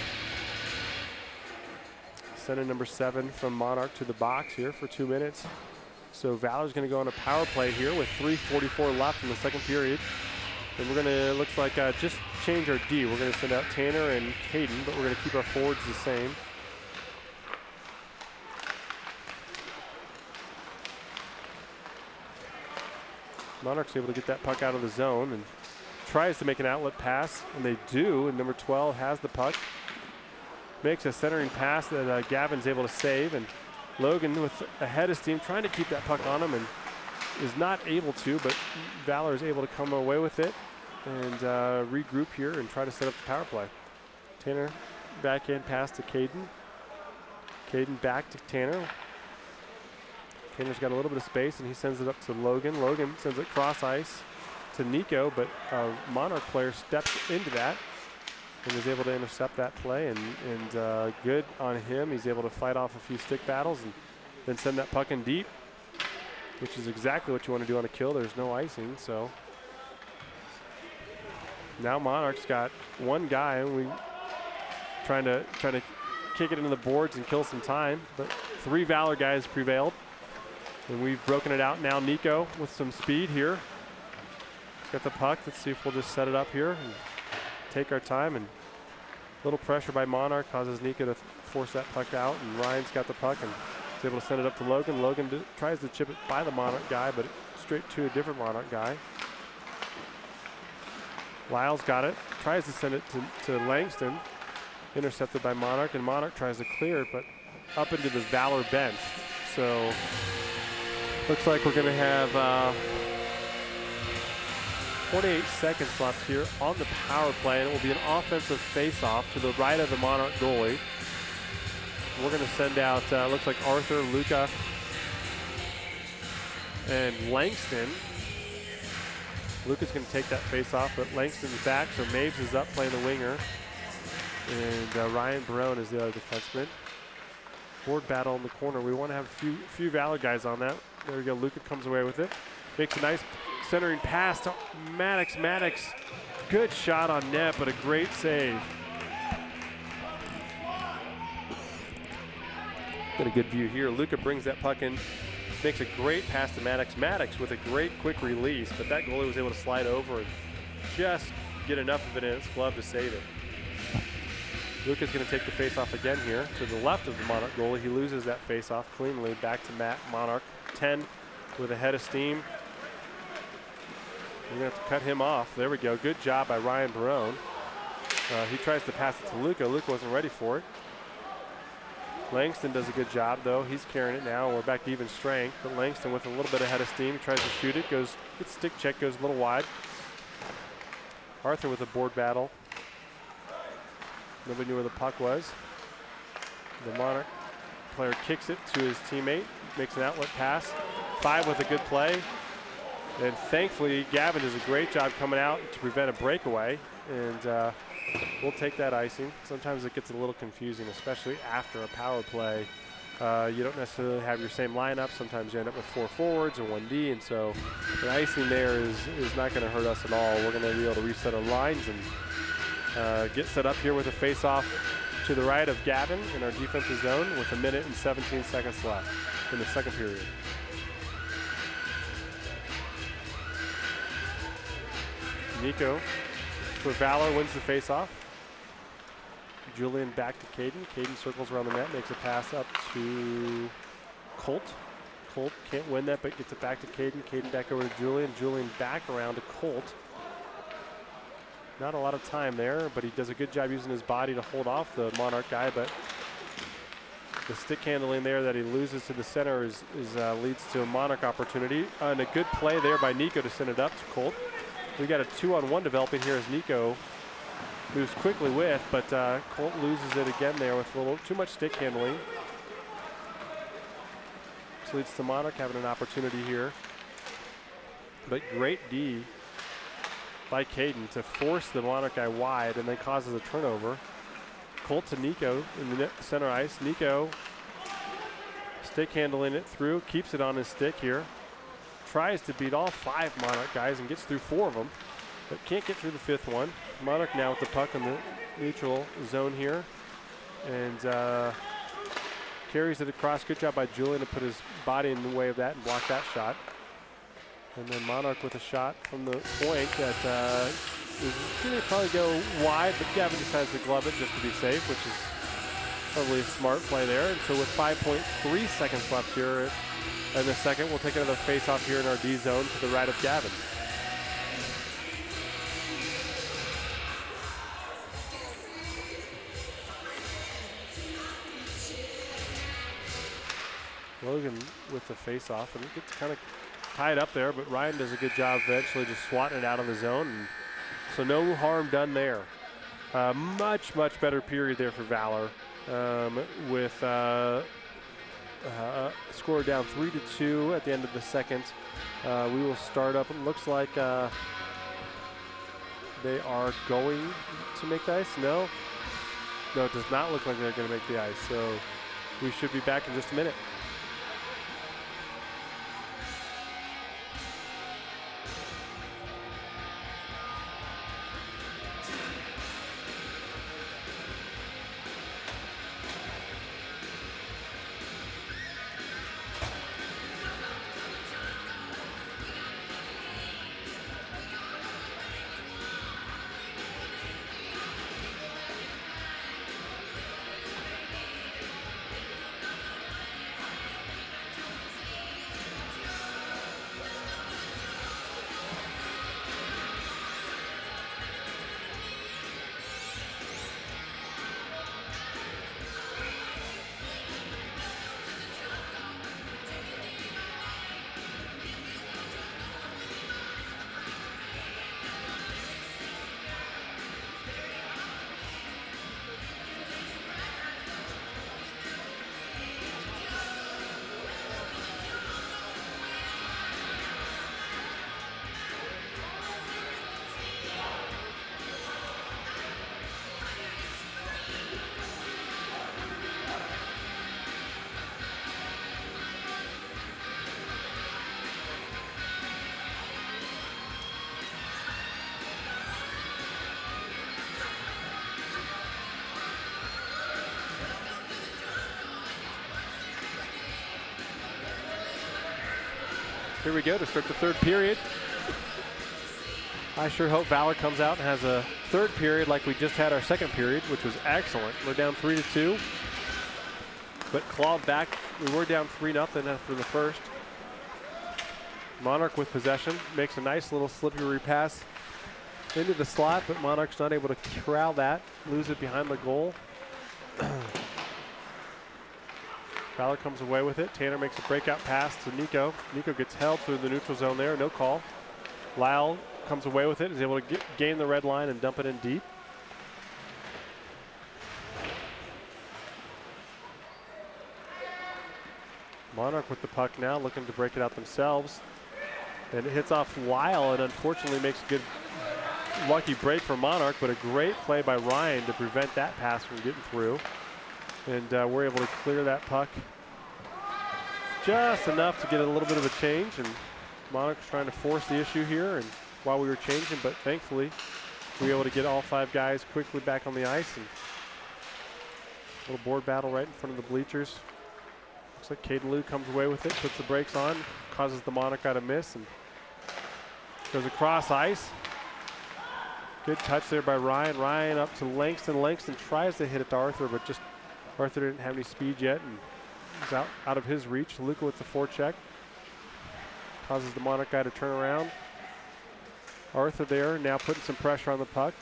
sending number 7 from Monarch to the box here for 2 minutes. So Valor's going to go on a power play here with 3:44 left in the second period. And we're going to, looks like, just change our D. We're going to send out Tanner and Caden, but we're going to keep our forwards the same. Monarch's able to get that puck out of the zone and tries to make an outlet pass, and they do, and number 12 has the puck. Makes a centering pass that Gavin's able to save, and Logan with a head of steam trying to keep that puck on him and is not able to, but Valor is able to come away with it and regroup here and try to set up the power play. Tanner backhand pass to Caden. Caden back to Tanner. Tanner's got a little bit of space and he sends it up to Logan. Logan sends it cross ice to Nico, but a Monarch player steps into that and is able to intercept that play, and good on him. He's able to fight off a few stick battles and then send that puck in deep, which is exactly what you want to do on a kill. There's no icing, so now Monarch's got one guy, and we trying to kick it into the boards and kill some time. But 3 Valor guys prevailed. And we've broken it out now. Nico with some speed here. He's got the puck. Let's see if we'll just set it up here and take our time. And a little pressure by Monarch causes Nico to force that puck out. And Ryan's got the puck and is able to send it up to Logan. Logan tries to chip it by the Monarch guy, but straight to a different Monarch guy. Lyle's got it. Tries to send it to Langston. Intercepted by Monarch, and Monarch tries to clear it, but up into the Valor bench. So looks like we're going to have 28 seconds left here on the power play, and it will be an offensive face-off to the right of the Monarch goalie. We're going to send out, looks like Arthur, Luca, and Langston. Luca's going to take that face-off, but Langston's back, so Maves is up playing the winger. And Ryan Barone is the other defenseman. Board battle in the corner. We want to have a few Valor guys on that. There we go. Luca comes away with it. Makes a nice centering pass to Maddox. Maddox, good shot on net, but a great save. Got a good view here. Luca brings that puck in, makes a great pass to Maddox. Maddox with a great quick release, but that goalie was able to slide over and just get enough of it in its glove to save it. Luca's going to take the face-off again here to the left of the Monarch goalie. He loses that face-off cleanly. Back to Matt Monarch. 10 with a head of steam. We're going to have to cut him off. There we go. Good job by Ryan Barone. He tries to pass it to Luca. Luca wasn't ready for it. Langston does a good job, though. He's carrying it now. We're back to even strength. But Langston with a little bit of head of steam. He tries to shoot it. Gets stick check. Goes a little wide. Arthur with a board battle. Nobody knew where the puck was. The Monarch player kicks it to his teammate, makes an outlet pass. 5 with a good play. And thankfully, Gavin does a great job coming out to prevent a breakaway. And we'll take that icing. Sometimes it gets a little confusing, especially after a power play. You don't necessarily have your same lineup. Sometimes you end up with 4 forwards and 1D. And so the icing there is not going to hurt us at all. We're going to be able to reset our lines and get set up here with a face-off to the right of Gavin in our defensive zone with 1 minute and 17 seconds left in the second period. Nico for Valor wins the face-off. Julian back to Caden. Caden circles around the net, makes a pass up to Colt. Colt can't win that, but gets it back to Caden. Caden back over to Julian. Julian back around to Colt. Not a lot of time there, but he does a good job using his body to hold off the Monarch guy, but the stick handling there that he loses to the center leads to a Monarch opportunity. And a good play there by Nico to send it up to Colt. We got a 2-on-1 developing here as Nico moves quickly with, but Colt loses it again there with a little too much stick handling. This leads to Monarch having an opportunity here. But great D by Caden to force the Monarch guy wide and then causes a turnover. Colt to Nico in the center ice. Nico stick handling it through, keeps it on his stick here. Tries to beat all 5 Monarch guys and gets through 4 of them, but can't get through the 5th one. Monarch now with the puck in the neutral zone here and carries it across. Good job by Julian to put his body in the way of that and block that shot. And then Monarch with a shot from the point that is going to probably go wide, but Gavin decides to glove it just to be safe, which is probably a smart play there. And so with 5.3 seconds left here in the second, we'll take another face-off here in our D zone to the right of Gavin. Logan with the face-off, and it gets kind of tied up there, but Ryan does a good job eventually just swatting it out of the zone. And so no harm done there. Much better period there for Valor with score down 3-2 at the end of the second. We will start up. It looks like they are going to make the ice. No, it does not look like they're going to make the ice. So we should be back in just a minute. Here we go to start the third period. I sure hope Valor comes out and has a third period like we just had our second period, which was excellent. We're down 3-2, but clawed back. We were down 3-0 after the first. Monarch with possession, makes a nice little slippery pass into the slot, but Monarch's not able to corral that, lose it behind the goal. Valor comes away with it. Tanner makes a breakout pass to Nico. Nico gets held through the neutral zone there, no call. Lyle comes away with it, is able to gain the red line and dump it in deep. Monarch with the puck now, looking to break it out themselves. And it hits off Lyle and unfortunately makes a good lucky break for Monarch, but a great play by Ryan to prevent that pass from getting through. And we're able to clear that puck just enough to get a little bit of a change, and Monarch's trying to force the issue here and while we were changing, but thankfully we were able to get all 5 guys quickly back on the ice, and a little board battle right in front of the bleachers. Looks like Caden Liu comes away with it, puts the brakes on, causes the Monarch guy to miss, and goes across ice. Good touch there by Ryan. Ryan up to Langston. Langston tries to hit it to Arthur, but just Arthur didn't have any speed yet, and he's out of his reach. Luca with the forecheck. Causes the Monarch guy to turn around. Arthur there, now putting some pressure on the puck.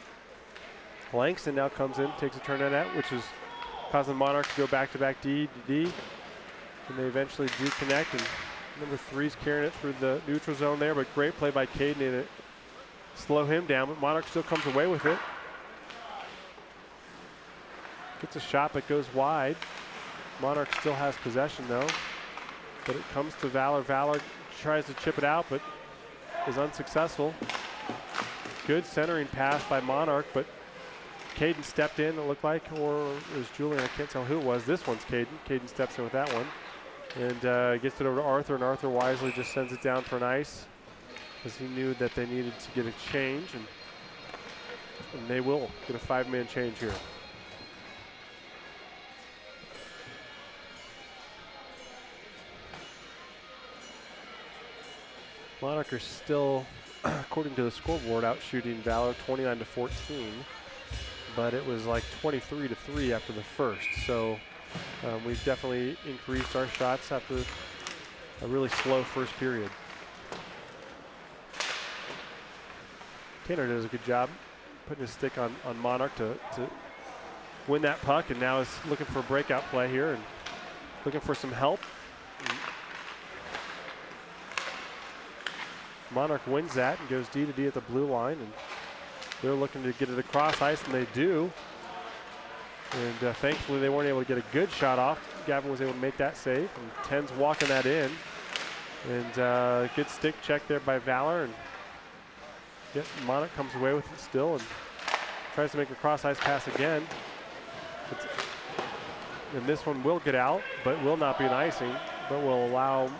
Langston now comes in, takes a turn at that, which is causing Monarch to go back-to-back D to D. And they eventually do connect, and number 3's carrying it through the neutral zone there, but great play by Caden to slow him down, but Monarch still comes away with it. Gets a shot, but goes wide. Monarch still has possession though, but it comes to Valor. Valor tries to chip it out, but is unsuccessful. Good centering pass by Monarch, but Caden stepped in, it looked like, or it was Julian, I can't tell who it was. This one's Caden. Caden steps in with that one. And gets it over to Arthur, and Arthur wisely just sends it down for an ice because he knew that they needed to get a change, and they will get a 5-man change here. Monarch are still, according to the scoreboard, out shooting Valor 29-14, but it was like 23-3 after the first. So we've definitely increased our shots after a really slow first period. Tanner does a good job putting his stick on Monarch to win that puck, and now is looking for a breakout play here and looking for some help. Monarch wins that and goes D to D at the blue line, and they're looking to get it across ice, and they do. And thankfully they weren't able to get a good shot off. Gavin was able to make that save, and Ten's walking that in. And good stick check there by Valor, and Monarch comes away with it still and tries to make a cross ice pass again. And this one will get out, but will not be an icing, but will allow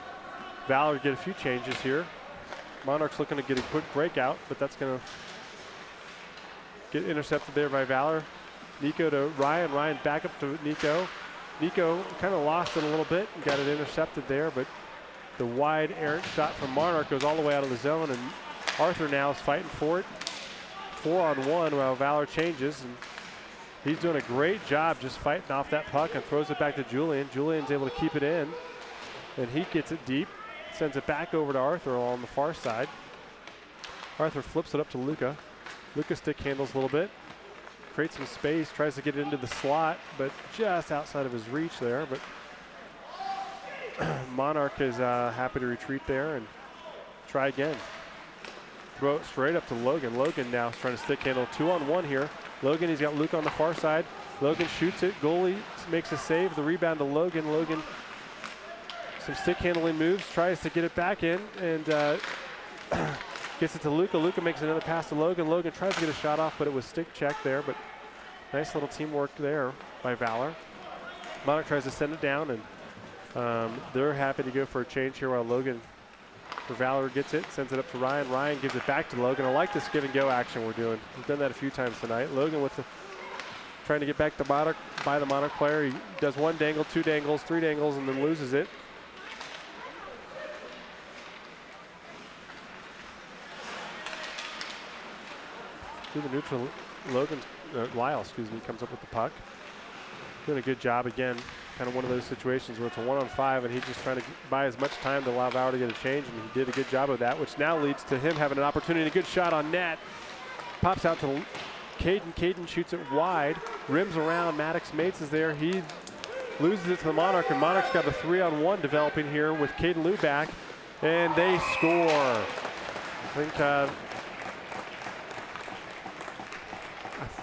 Valor to get a few changes here. Monarch's looking to get a quick breakout, but that's going to get intercepted there by Valor. Nico to Ryan. Ryan back up to Nico. Nico kind of lost it a little bit and got it intercepted there, but the wide errant shot from Monarch goes all the way out of the zone, and Arthur now is fighting for it. 4-on-1 while Valor changes, and he's doing a great job just fighting off that puck and throws it back to Julian. Julian's able to keep it in, and he gets it deep. Sends it back over to Arthur on the far side. Arthur flips it up to Luca. Luca stick handles a little bit. Creates some space, tries to get it into the slot, but just outside of his reach there. But Monarch is happy to retreat there and try again. Throw it straight up to Logan. Logan now is trying to stick handle. 2-on-1 here. Logan, he's got Luca on the far side. Logan shoots it. Goalie makes a save. The rebound to Logan. Logan, some stick handling moves, tries to get it back in, and gets it to Luca. Luca makes another pass to Logan. Logan tries to get a shot off, but it was stick check there, but nice little teamwork there by Valor. Monarch tries to send it down, and they're happy to go for a change here while Logan for Valor gets it, sends it up to Ryan. Ryan gives it back to Logan. I like this give and go action we're doing. We've done that a few times tonight. Logan with the trying to get back to Monarch by the Monarch player. He does one dangle, two dangles, three dangles, and then loses it. through the neutral. Logan, Lyle, excuse me, comes up with the puck. Doing a good job again. Kind of one of those situations where it's a 1-on-5 and he's just trying to buy as much time to allow Valor to get a change, and he did a good job of that, which now leads to him having an opportunity. A good shot on net. Pops out to Caden. Caden shoots it wide. Rims around. Maddox Mates is there. He loses it to the Monarch, and Monarch's got a 3-on-1 developing here with Caden Liu back, and they score. I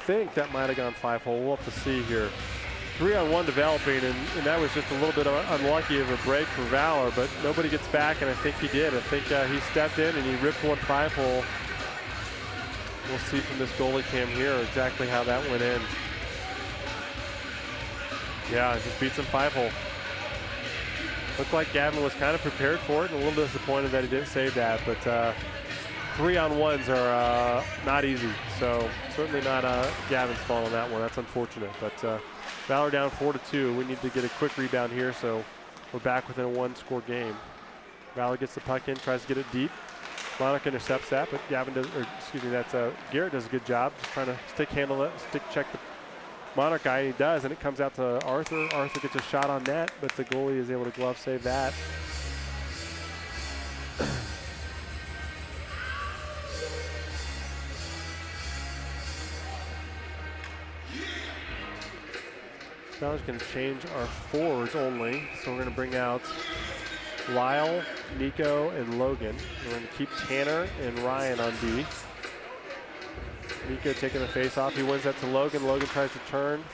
think that might have gone 5-hole. We'll have to see here. 3-on-1 developing, and that was just a little bit unlucky of a break for Valor, but nobody gets back, and I think he did. I think he stepped in and he ripped one 5-hole. We'll see from this goalie cam here exactly how that went in. Yeah, it just beats him 5-hole. Looked like Gavin was kind of prepared for it and a little disappointed that he didn't save that, but 3-on-1s are not easy, so certainly not Gavin's fault on that one. That's unfortunate, but Valor down 4-2. We need to get a quick rebound here, so we're back within a 1-score game. Valor gets the puck in, tries to get it deep. Monarch intercepts that, but Garrett does a good job, just trying to stick check the Monarch guy, and he does, and it comes out to Arthur. Arthur gets a shot on net, but the goalie is able to glove save that. Valor's going to change our forwards only, so we're going to bring out Lyle, Nico, and Logan. We're going to keep Tanner and Ryan on D. Nico taking the face off. He wins that to Logan. Logan tries to turn,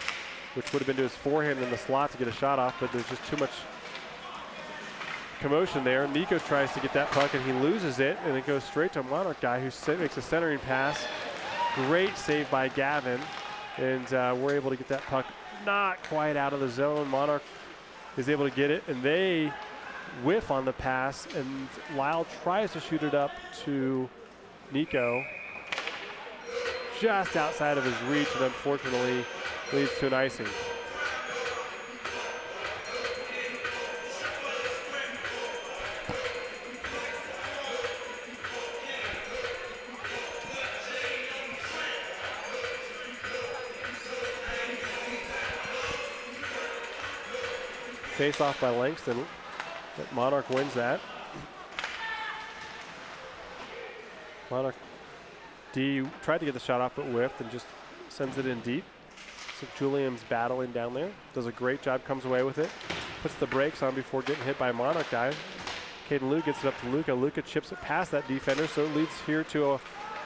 which would have been to his forehand in the slot to get a shot off, but there's just too much commotion there. Nico tries to get that puck, and he loses it, and it goes straight to a Monarch guy who makes a centering pass. Great save by Gavin, and we're able to get that puck not quite out of the zone. Monarch is able to get it, and they whiff on the pass, and Lyle tries to shoot it up to Nico. Just outside of his reach, and unfortunately leads to an icing. Face off by Langston. Monarch wins that. Monarch D tried to get the shot off but whiffed and just sends it in deep. So Julian's battling down there. Does a great job, comes away with it. Puts the brakes on before getting hit by a Monarch guy. Caden Liu gets it up to Luca. Luca chips it past that defender, so it leads here to a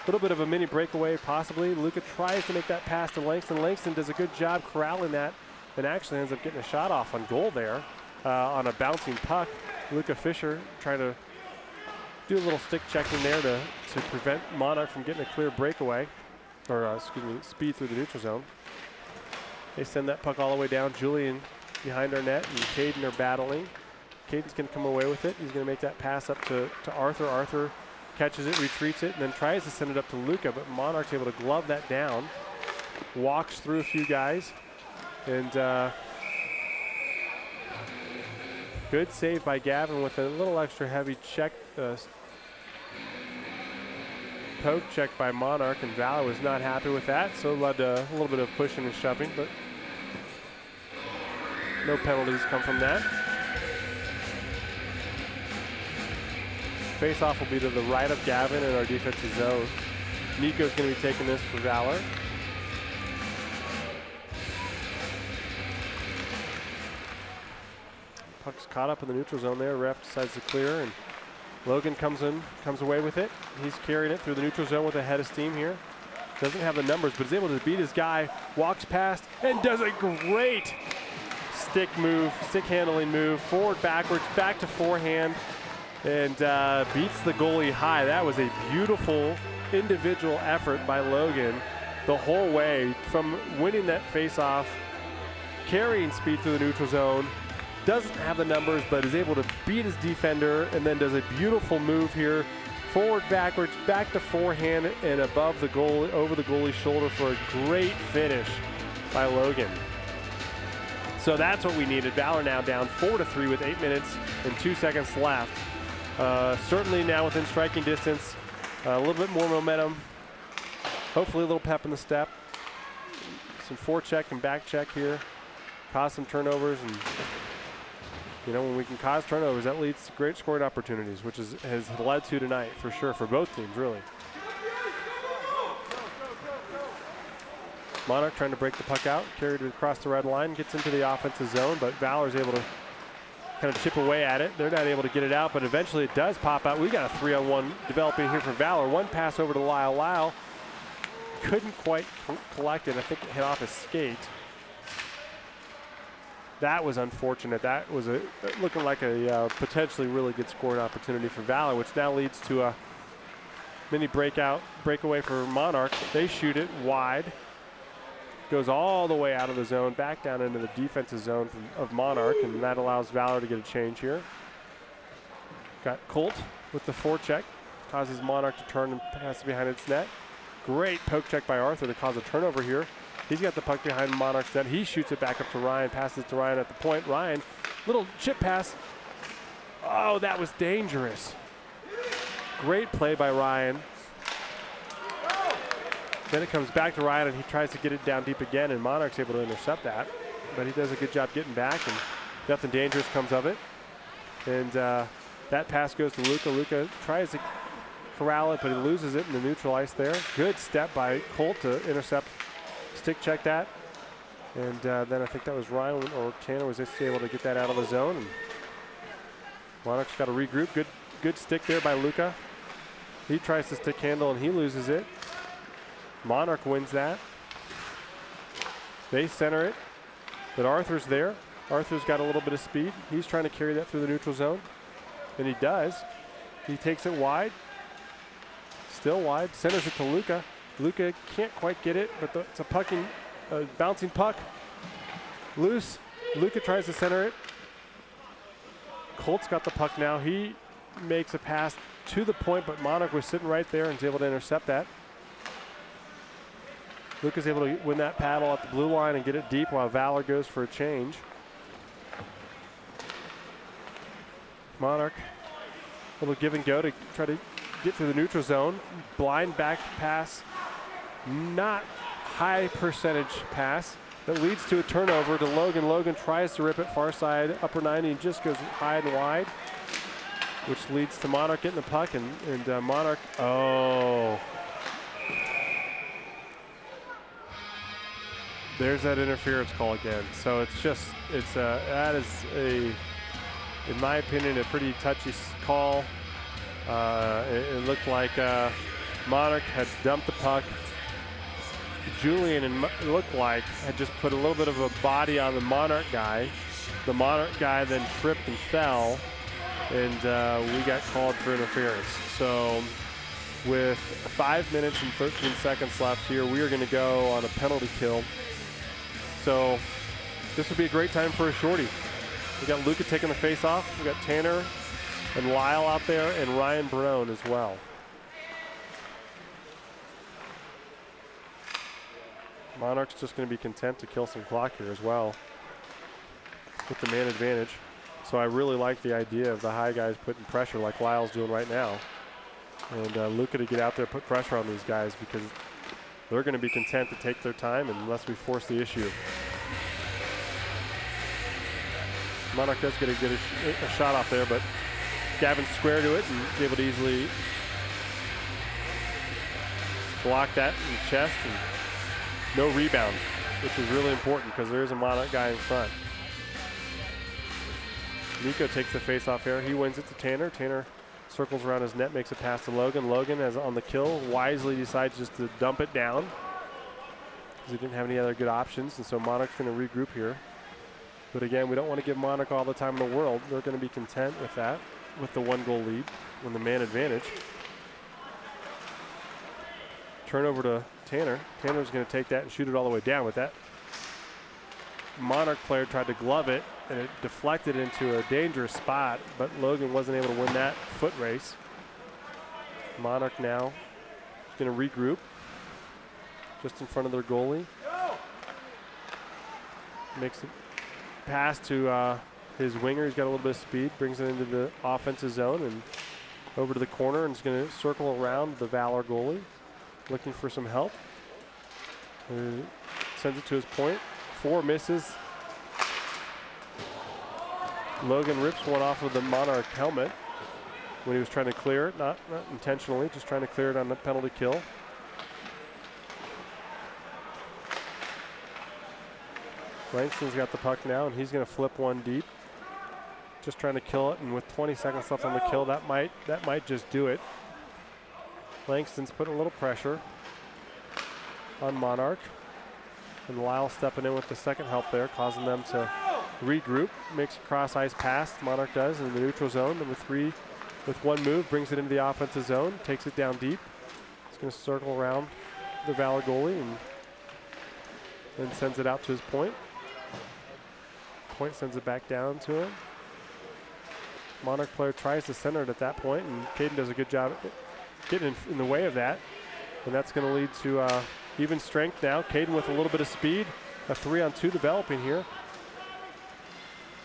little bit of a mini breakaway possibly. Luca tries to make that pass to Langston. Langston does a good job corralling that and actually ends up getting a shot off on goal there on a bouncing puck. Luca Fisher trying to do a little stick checking there to prevent Monarch from getting a clear breakaway, or speed through the neutral zone. They send that puck all the way down. Julian behind our net, and Caden are battling. Caden's going to come away with it. He's going to make that pass up to Arthur. Arthur catches it, retreats it, and then tries to send it up to Luca, but Monarch's able to glove that down. Walks through a few guys, and good save by Gavin with a little extra heavy check, poke check by Monarch, and Valor was not happy with that, so it led to a little bit of pushing and shoving, but no penalties come from that. Face-off will be to the right of Gavin in our defensive zone. Nico's going to be taking this for Valor. Puck's caught up in the neutral zone there. Ref decides to clear, and Logan comes away with it. He's carrying it through the neutral zone with a head of steam here. Doesn't have the numbers, but is able to beat his guy. Walks past and does a great stick handling move. Forward, backwards, back to forehand, and beats the goalie high. That was a beautiful individual effort by Logan the whole way from winning that face-off, carrying speed through the neutral zone. Doesn't have the numbers, but is able to beat his defender, and then does a beautiful move here. Forward, backwards, back to forehand, and above the goal, over the goalie's shoulder for a great finish by Logan. So that's what we needed. Valor now down 4-3 with 8 minutes and 2 seconds left. Certainly now within striking distance, a little bit more momentum. hopefully a little pep in the step. Some forecheck and back check here. Cause some turnovers, and you know, when we can cause turnovers, that leads to great scoring opportunities, which has led to tonight for sure for both teams, really. Monarch trying to break the puck out, carried it across the red line, gets into the offensive zone, but Valor's able to kind of chip away at it. They're not able to get it out, but eventually it does pop out. We got a 3-on-1 developing here for Valor. One pass over to Lyle. Lyle couldn't quite collect it. I think it hit off his skate. That was unfortunate. That was looking like a potentially really good scoring opportunity for Valor, which now leads to a mini breakaway for Monarch. They shoot it wide. Goes all the way out of the zone, back down into the defensive zone of Monarch, and that allows Valor to get a change here. Got Colt with the forecheck, causes Monarch to turn and pass behind its net. Great poke check by Arthur to cause a turnover here. He's got the puck behind Monarch's net. He shoots it back up to Ryan, passes to Ryan at the point. Ryan, little chip pass. Oh, that was dangerous. Great play by Ryan. Then it comes back to Ryan, and he tries to get it down deep again, and Monarch's able to intercept that. But he does a good job getting back, and nothing dangerous comes of it. And that pass goes to Luca. Luca tries to corral it, but he loses it in the neutral ice there. Good step by Colt to intercept, stick check that. And then I think that was Ryan or Tanner was just able to get that out of the zone. And Monarch's got to regroup. Good stick there by Luca. He tries to stick handle, and he loses it. Monarch wins that. They center it, but Arthur's there. Arthur's got a little bit of speed. He's trying to carry that through the neutral zone, and he does. He takes it wide, still wide, centers it to Luca. Luca can't quite get it, but it's a bouncing puck. Loose. Luca tries to center it. Colt's got the puck now. He makes a pass to the point, but Monarch was sitting right there and is able to intercept that. Luca's able to win that paddle at the blue line and get it deep while Valor goes for a change. Monarch, a little give and go to try to get through the neutral zone. Blind back pass, not high percentage pass. That leads to a turnover to Logan. Logan tries to rip it far side, upper 90, and just goes high and wide, which leads to Monarch getting the puck, and Monarch, oh. There's that interference call again. So that is in my opinion, a pretty touchy call. It looked like Monarch had dumped the puck. Julian, it looked like, had just put a little bit of a body on the Monarch guy. The Monarch guy then tripped and fell, and we got called for interference. So with 5 minutes and 13 seconds left here, we are going to go on a penalty kill. So this would be a great time for a shorty. We got Luca taking the face off. We got Tanner and Lyle out there, and Ryan Barone as well. Monarch's just going to be content to kill some clock here as well with the man advantage. So I really like the idea of the high guys putting pressure like Lyle's doing right now. And Luca to get out there, put pressure on these guys, because they're going to be content to take their time unless we force the issue. Monarch does get a shot off there, but Gavin's square to it and is able to easily block that in the chest, and no rebound, which is really important because there is a Monarch guy in front. Nico takes the face off here. He wins it to Tanner. Tanner circles around his net, makes a pass to Logan. Logan, as on the kill, wisely decides just to dump it down because he didn't have any other good options, and so Monarch's going to regroup here. But again, we don't want to give Monarch all the time in the world. They're going to be content with that, with the 1-goal lead, with the man advantage. Turnover to Tanner. Tanner's going to take that and shoot it all the way down with that. Monarch player tried to glove it, and it deflected into a dangerous spot, but Logan wasn't able to win that foot race. Monarch now is going to regroup just in front of their goalie. Makes a pass to his winger. He's got a little bit of speed, brings it into the offensive zone and over to the corner, and is going to circle around the Valor goalie. looking for some help. Sends it to his point. 4 misses. Logan rips one off of the Monarch helmet when he was trying to clear it, not intentionally, just trying to clear it on the penalty kill. Langston's got the puck now, and he's going to flip one deep. Just trying to kill it, and with 20 seconds left on the kill, that might just do it. Langston's putting a little pressure on Monarch, and Lyle stepping in with the second help there, causing them to regroup. Makes a cross ice pass, Monarch does, in the neutral zone. Number 3 with one move brings it into the offensive zone, takes it down deep. He's going to circle around the Valor goalie and then sends it out to his point. Point sends it back down to him. Monarch player tries to center it at that point, and Caden does a good job getting in the way of that. And that's going to lead to even strength now. Caden with a little bit of speed. A 3-on-2 developing here.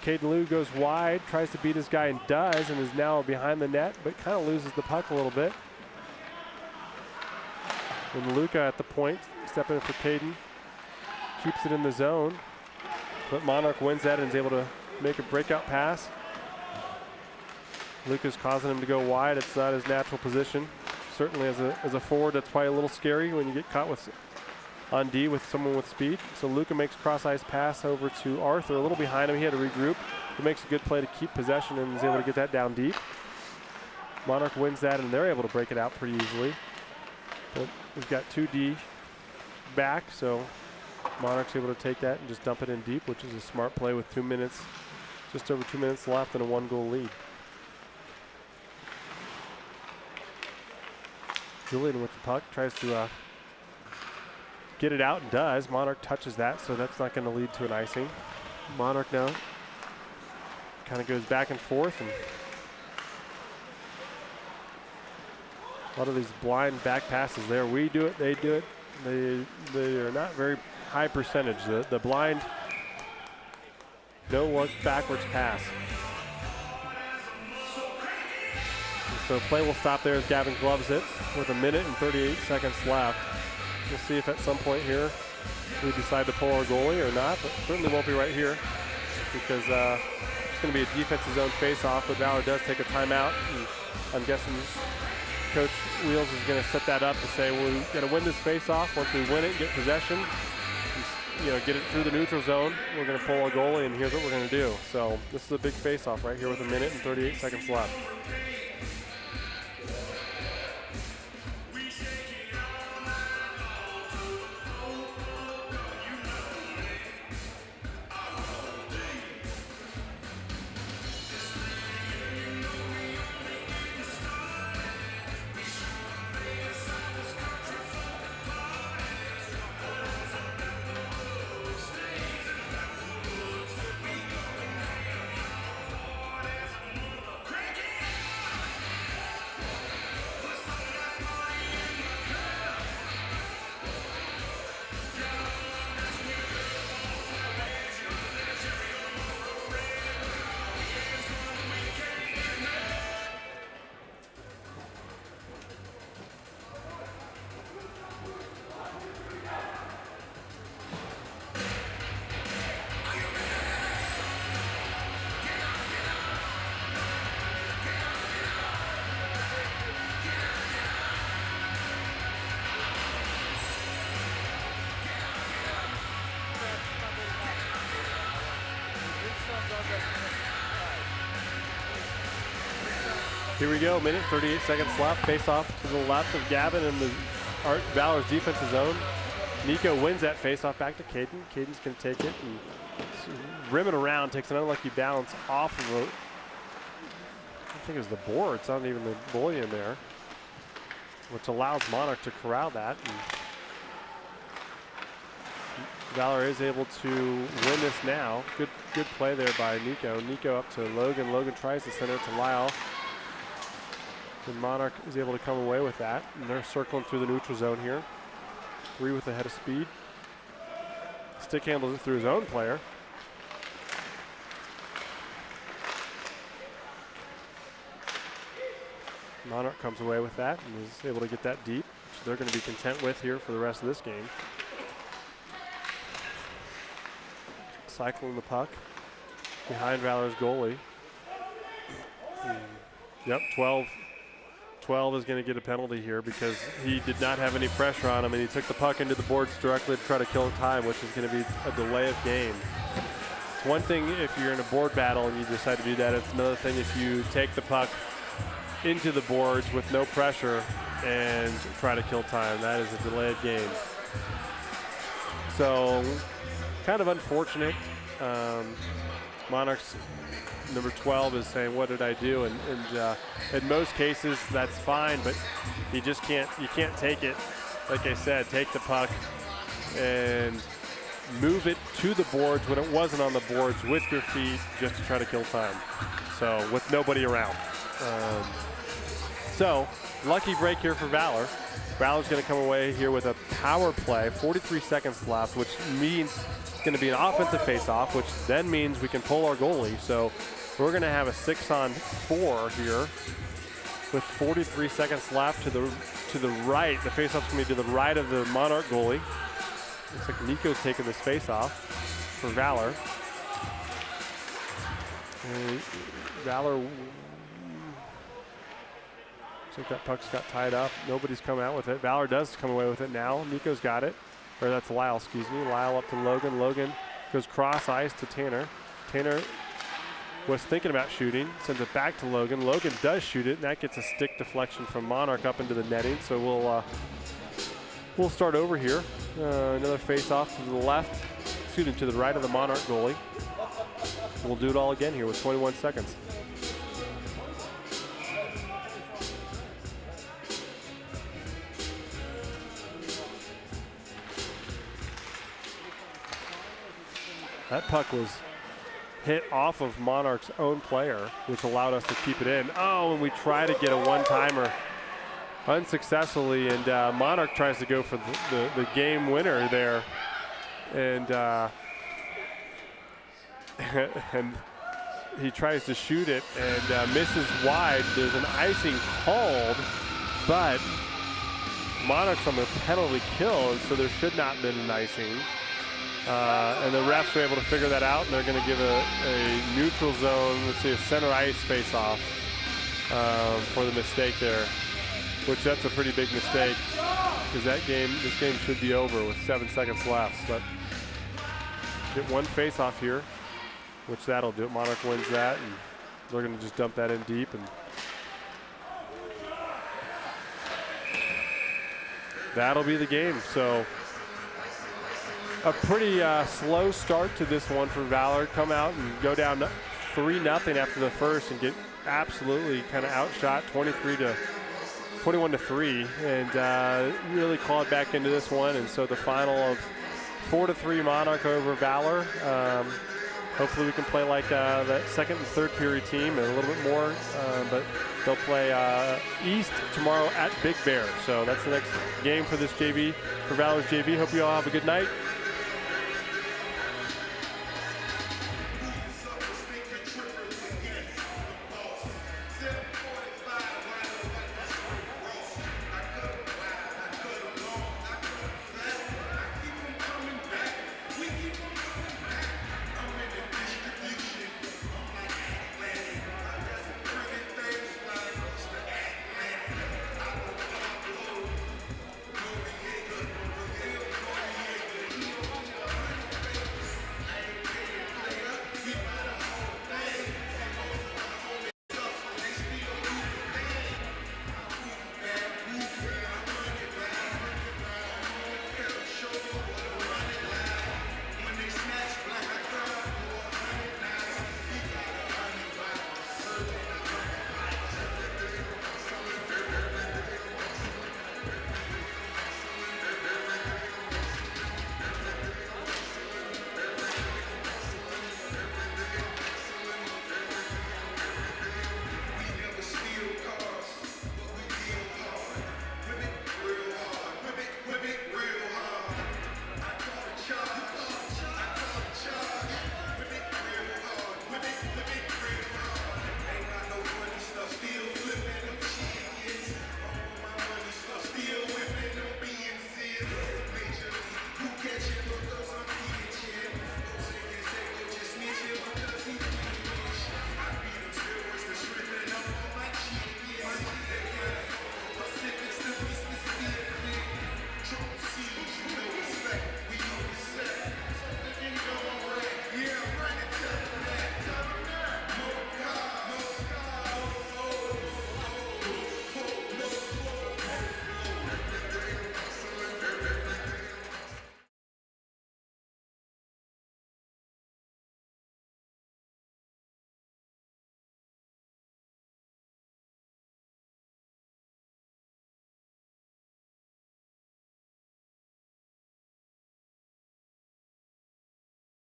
Caden Liu goes wide, tries to beat his guy and does, and is now behind the net, but kind of loses the puck a little bit. And Luca at the point, stepping in for Caden. Keeps it in the zone, but Monarch wins that and is able to make a breakout pass. Luca's causing him to go wide. It's not his natural position. Certainly as a forward, that's probably a little scary when you get caught with on D with someone with speed. So Luca makes cross ice pass over to Arthur, a little behind him. He had to regroup. He makes a good play to keep possession and is able to get that down deep. Monarch wins that, and they're able to break it out pretty easily. But we've got 2D back, so Monarch's able to take that and just dump it in deep, which is a smart play with 2 minutes, just over 2 minutes left and a 1-goal lead. Julian with the puck tries to get it out and does. Monarch touches that, so that's not going to lead to an icing. Monarch now kind of goes back and forth, and a lot of these blind back passes there. We do it, they do it. They are not very high percentage. The blind no look backwards pass. So play will stop there as Gavin gloves it with 1 minute and 38 seconds left. We'll see if at some point here we decide to pull our goalie or not, but certainly won't be right here because it's going to be a defensive zone face-off, but Valor does take a timeout. And I'm guessing Coach Wheels is going to set that up to say, well, we've got to win this face-off. Once we win it, get possession, and, get it through the neutral zone, we're going to pull our goalie, and here's what we're going to do. So this is a big face-off right here with 1 minute and 38 seconds left. Here we go, minute 38 seconds left. Face off to the left of Gavin in the Valor's defensive zone. Nico wins that face off back to Caden. Caden's going to take it and rim it around, takes an unlucky bounce off of the, I think it was the board. It's not even the goalie in there, which allows Monarch to corral that. And Valor is able to win this now. Good play there by Nico. Nico up to Logan. Logan tries to send it to Lyle. And Monarch is able to come away with that. And they're circling through the neutral zone here. 3 with the head of speed. Stick handles it through his own player. Monarch comes away with that and is able to get that deep. which they're going to be content with here for the rest of this game. Cycling the puck behind Valor's goalie. Yep, 12 is going to get a penalty here because he did not have any pressure on him, and he took the puck into the boards directly to try to kill time, which is going to be a delay of game. It's one thing if you're in a board battle and you decide to do that. It's another thing if you take the puck into the boards with no pressure and try to kill time. That is a delay of game. So kind of unfortunate. Monarchs number 12 is saying, what did I do? And in most cases, that's fine, but you can't take it. Like I said, take the puck and move it to the boards when it wasn't on the boards with your feet just to try to kill time. So with nobody around. So lucky break here for Valor. Valor's going to come away here with a power play, 43 seconds left, which means it's going to be an offensive face-off, which then means we can pull our goalie. So we're going to have a 6-on-4 here with 43 seconds left to the right. The face-off's going to be to the right of the Monarch goalie. Looks like Nico's taking this face-off for Valor. And Valor, looks like that puck's got tied up. Nobody's come out with it. Valor does come away with it now. Nico's got it. Or that's Lyle, excuse me. Lyle up to Logan. Logan goes cross ice to Tanner. Tanner was thinking about shooting, sends it back to Logan. Logan does shoot it, and that gets a stick deflection from Monarch up into the netting. So we'll start over here. Another face-off to the left, shooting to the right of the Monarch goalie. We'll do it all again here with 21 seconds. That puck was hit off of Monarch's own player, which allowed us to keep it in. Oh, and we try to get a one-timer unsuccessfully, and Monarch tries to go for the game winner there. And and he tries to shoot it and misses wide. There's an icing called, but Monarch's on the penalty kill, and so there should not have been an icing. And the refs were able to figure that out, and they're going to give a neutral zone, let's see, a center ice face-off for the mistake there, which that's a pretty big mistake because this game should be over with 7 seconds left. But get one face-off here, which that'll do it. Monarch wins that, and they're going to just dump that in deep. And that'll be the game. So a pretty slow start to this one for Valor. Come out and go down 3-0 after the first and get absolutely kind of outshot 21-3 and really clawed back into this one. And so the final of 4-3 Monarch over Valor. Hopefully we can play like that second and third period team and a little bit more, but they'll play East tomorrow at Big Bear. So that's the next game for this JV, for Valor's JV. Hope you all have a good night.